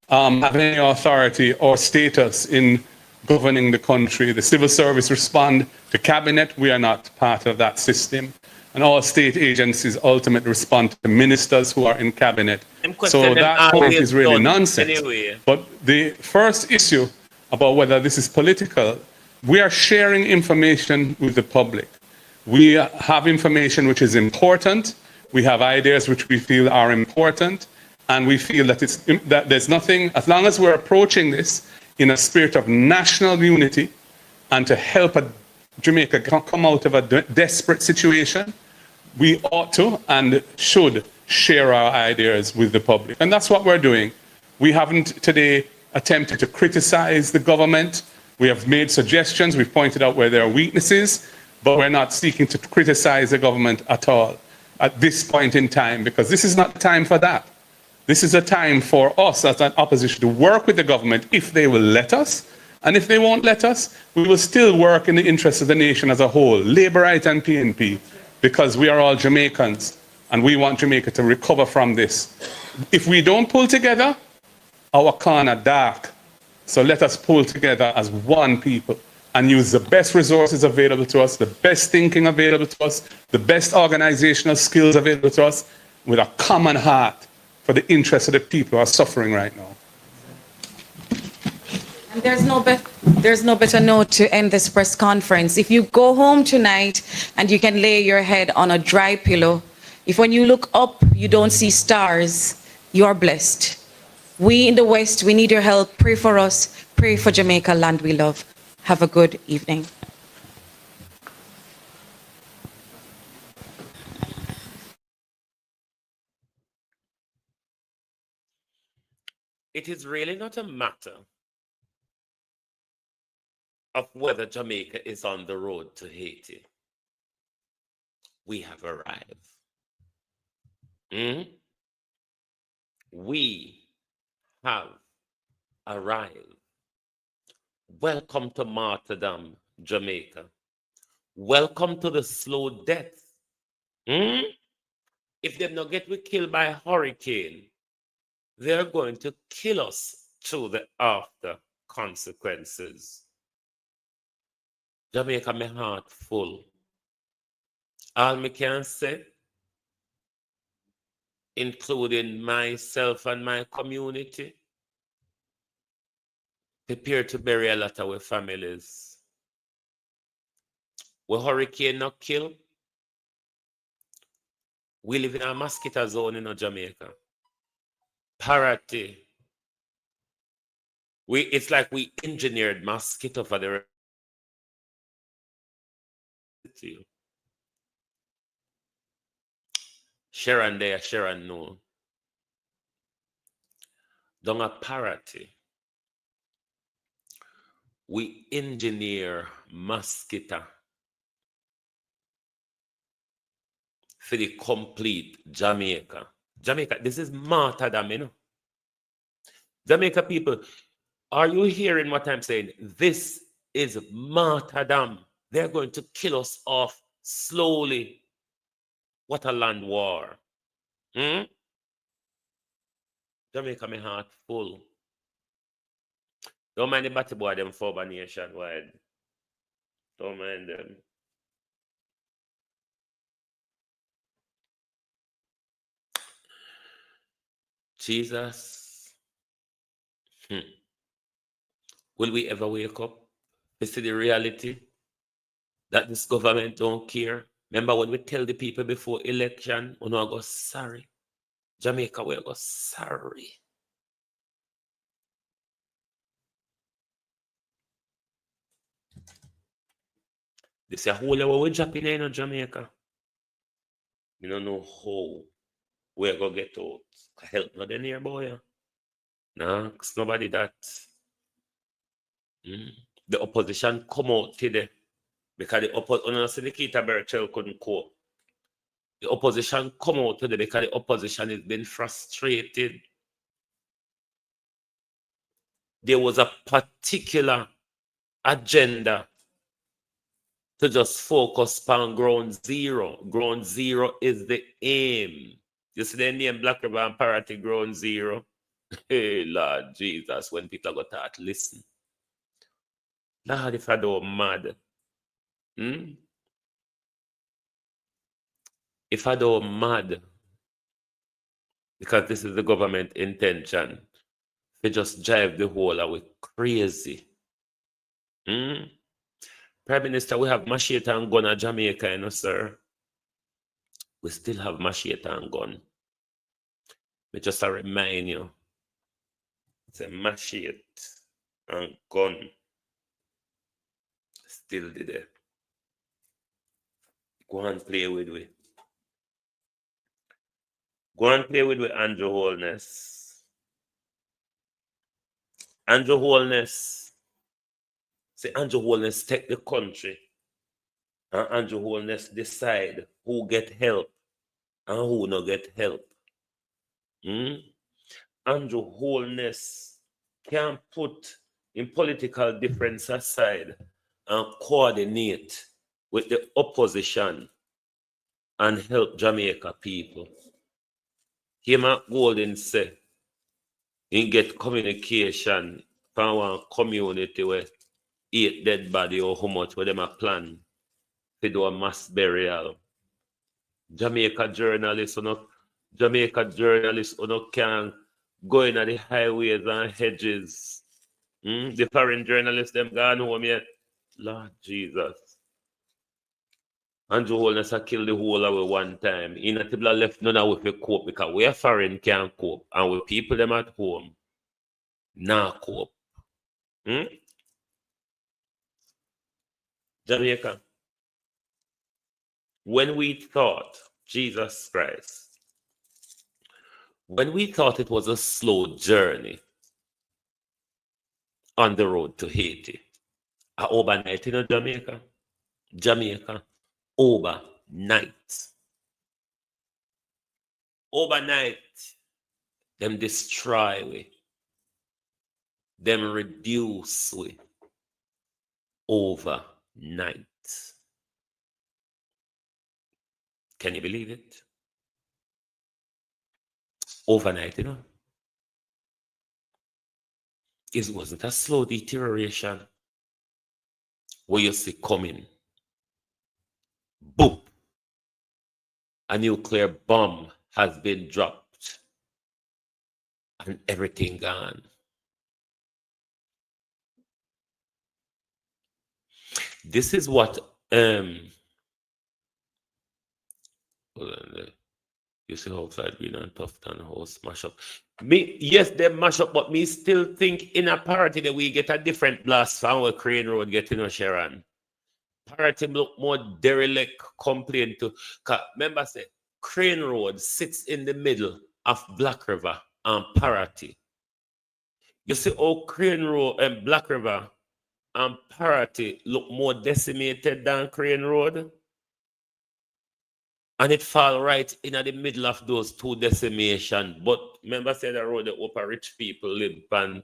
have any authority or status in governing the country. The civil service respond to cabinet. We are not part of that system. And all state agencies ultimately respond to ministers who are in cabinet. So that point is really nonsense. Anyway. But the first issue about whether this is political, we are sharing information with the public. We have information which is important. We have ideas which we feel are important. And we feel that, that there's nothing, as long as we're approaching this in a spirit of national unity and to help Jamaica come out of a desperate situation, we ought to and should share our ideas with the public. And that's what we're doing. We haven't today attempted to criticize the government. We have made suggestions. We've pointed out where there are weaknesses, but we're not seeking to criticize the government at all at this point in time, because this is not the time for that. This is a time for us as an opposition to work with the government if they will let us. And if they won't let us, we will still work in the interest of the nation as a whole, Labour Right and PNP, because we are all Jamaicans and we want Jamaica to recover from this. If we don't pull together, our corner dark. So let us pull together as one people and use the best resources available to us, the best thinking available to us, the best organizational skills available to us, with a common heart for the interests of the people who are suffering right now. And there's no better note to end this press conference. If you go home tonight and you can lay your head on a dry pillow, if when you look up you don't see stars, you are blessed. We in the West, we need your help. Pray for us. Pray for Jamaica, land we love. Have a good evening. It is really not a matter of whether Jamaica is on the road to Haiti. We have arrived. We have arrived. Welcome to martyrdom, Jamaica. Welcome to the slow death. If they not get we killed by a hurricane, they're going to kill us through the after consequences. Jamaica, my heart full. All me can say, including myself and my community, prepare to bury a lot of our families. We hurricane not kill. We live in a mosquito zone in Jamaica. Parity. It's like we engineered mosquito for the Sharon there, Sharon no. Don't a parity. We engineer mosquito for the complete Jamaica. Jamaica, this is martyrdom, you know. Jamaica people, are you hearing what I'm saying? This is martyrdom. They're going to kill us off slowly. What a land war. Jamaica, my heart full. Don't mind the batty boy them for nationwide. Don't mind them. Jesus. Will we ever wake up to see the reality that this government don't care? Remember when we tell the people before election, we no go sorry. Jamaica will go sorry. This is a whole lot we dropping in Jamaica. We don't know how we're going to get out. Help not in here, boy. No, it's nobody that. The opposition come out today because the opposition, Nikita Berchel couldn't cope. The opposition come out today because the opposition has been frustrated. There was a particular agenda to just focus on ground zero. Ground zero is the aim. You see the name Black River and Parity ground zero? Hey, Lord Jesus, when people got to listen. Lord, if I don't mad. If I don't mad, because this is the government intention, they just drive the whole away crazy. Prime Minister, we have machete and gun at Jamaica, you know, sir. We still have machete and gun. But just to remind you, it's a machete and gun. Still there. Go and play with it. Go and play with Andrew Holness. Andrew Holness. Say Andrew Holness take the country. And Andrew Holness decide who get help and who no get help. Andrew Holness can put in political difference aside and coordinate with the opposition and help Jamaica people. Him and Golden say he get communication from one community where 8 dead body or how much where them a plan to do a mass burial. Jamaica journalists who can go in at the highways and hedges. The foreign journalists them gone home yet. Lord Jesus. Andrew Holness a kill the whole away one time. He not able left none of we cope because we are foreign can't cope. And we people them at home now cope. Jamaica. When we thought, Jesus Christ, when we thought it was a slow journey on the road to Haiti, overnight in Jamaica, overnight, them destroy we, them reduce we, overnight. Can you believe it? Overnight, you know. It wasn't a slow deterioration where you see coming. Boom. A nuclear bomb has been dropped and everything gone. This is what you see outside green and tough and house mash up. Yes, they mash up, but me still think in a party that we get a different blast from where Crane Road getting on Sharon. Party look more derelict complaint to. Remember, say Crane Road sits in the middle of Black River and Parity. You see how Crane Road and Black River and Parity look more decimated than Crane Road? And it fall right in the middle of those two decimation. But remember, say the road the upper rich people live on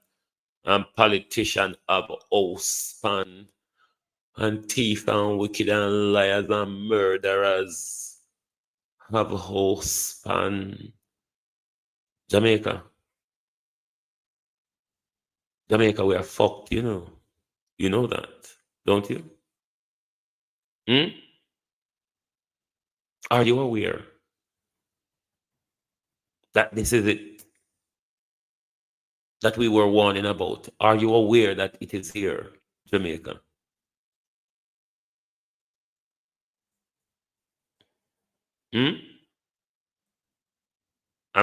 and politicians have house span and thief and wicked and liars and murderers have a house span. Jamaica, we are fucked, you know. You know that, don't you? Are you aware that this is it that we were warning about? Are you aware that it is here, Jamaica? I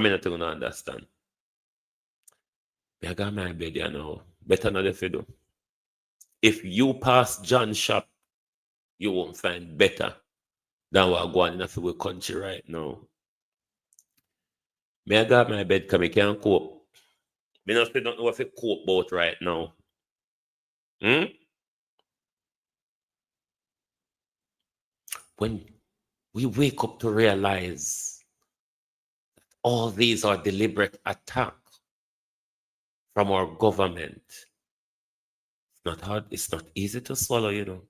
mean, I don't understand. I got my bed, you know. Better not if you do. If you pass John shop, you won't find better than what going in the country right now. I got my bed because I can't cope. I don't know what to cope about right now. When we wake up to realize that all these are deliberate attacks from our government, it's not hard, it's not easy to swallow, you know.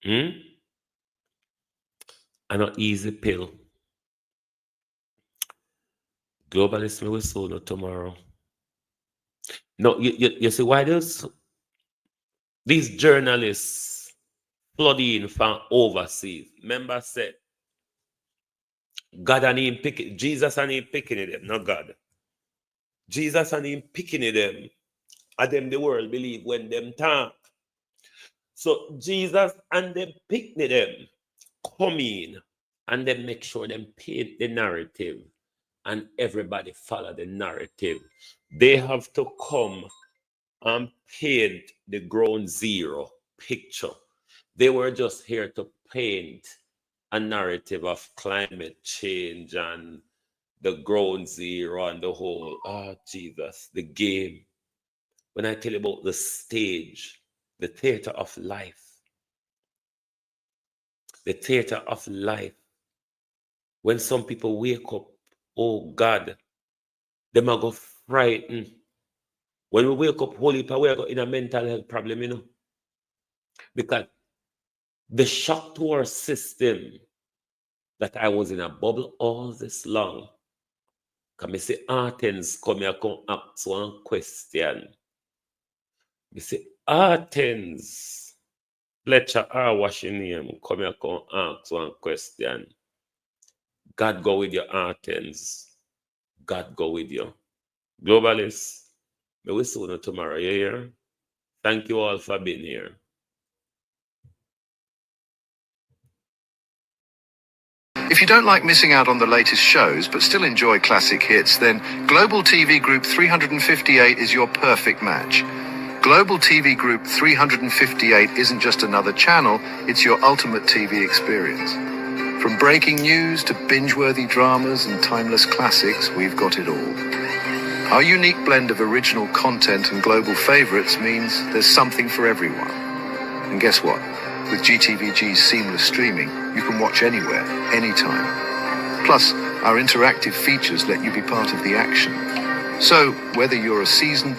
And an easy pill. Globalist will soon tomorrow. No, you see why these journalists flooding from overseas. Remember said, God and him picking, Jesus and him picking them, not God. Jesus and him picking them. And them the world believe when them talk. So Jesus and them picking them come in and then make sure them paint the narrative and everybody follow the narrative. They have to come and paint the ground zero picture. They were just here to paint a narrative of climate change and the ground zero and the whole, Jesus, the game. When I tell you about the stage, the theater of life, the theater of life, when some people wake up, oh God, them are go frightened. When we wake up, holy power, we are in a mental health problem, you know. Because the shock to our system that I was in a bubble all this long. Can I say Athens come here come ask one question? I say Athens, Fletcher R. Washington come here come ask one question. God go with your Athens. God go with you. Globalists, may we see you tomorrow. You hear? Thank you all for being here. If you don't like missing out on the latest shows but still enjoy classic hits, then Global TV Group 358 is your perfect match. Global TV Group 358 isn't just another channel, it's your ultimate TV experience. From breaking news to binge-worthy dramas and timeless classics, we've got it all. Our unique blend of original content and global favorites means there's something for everyone. And guess what? With GTVG's seamless streaming, you can watch anywhere, anytime. Plus, our interactive features let you be part of the action. So, whether you're a seasoned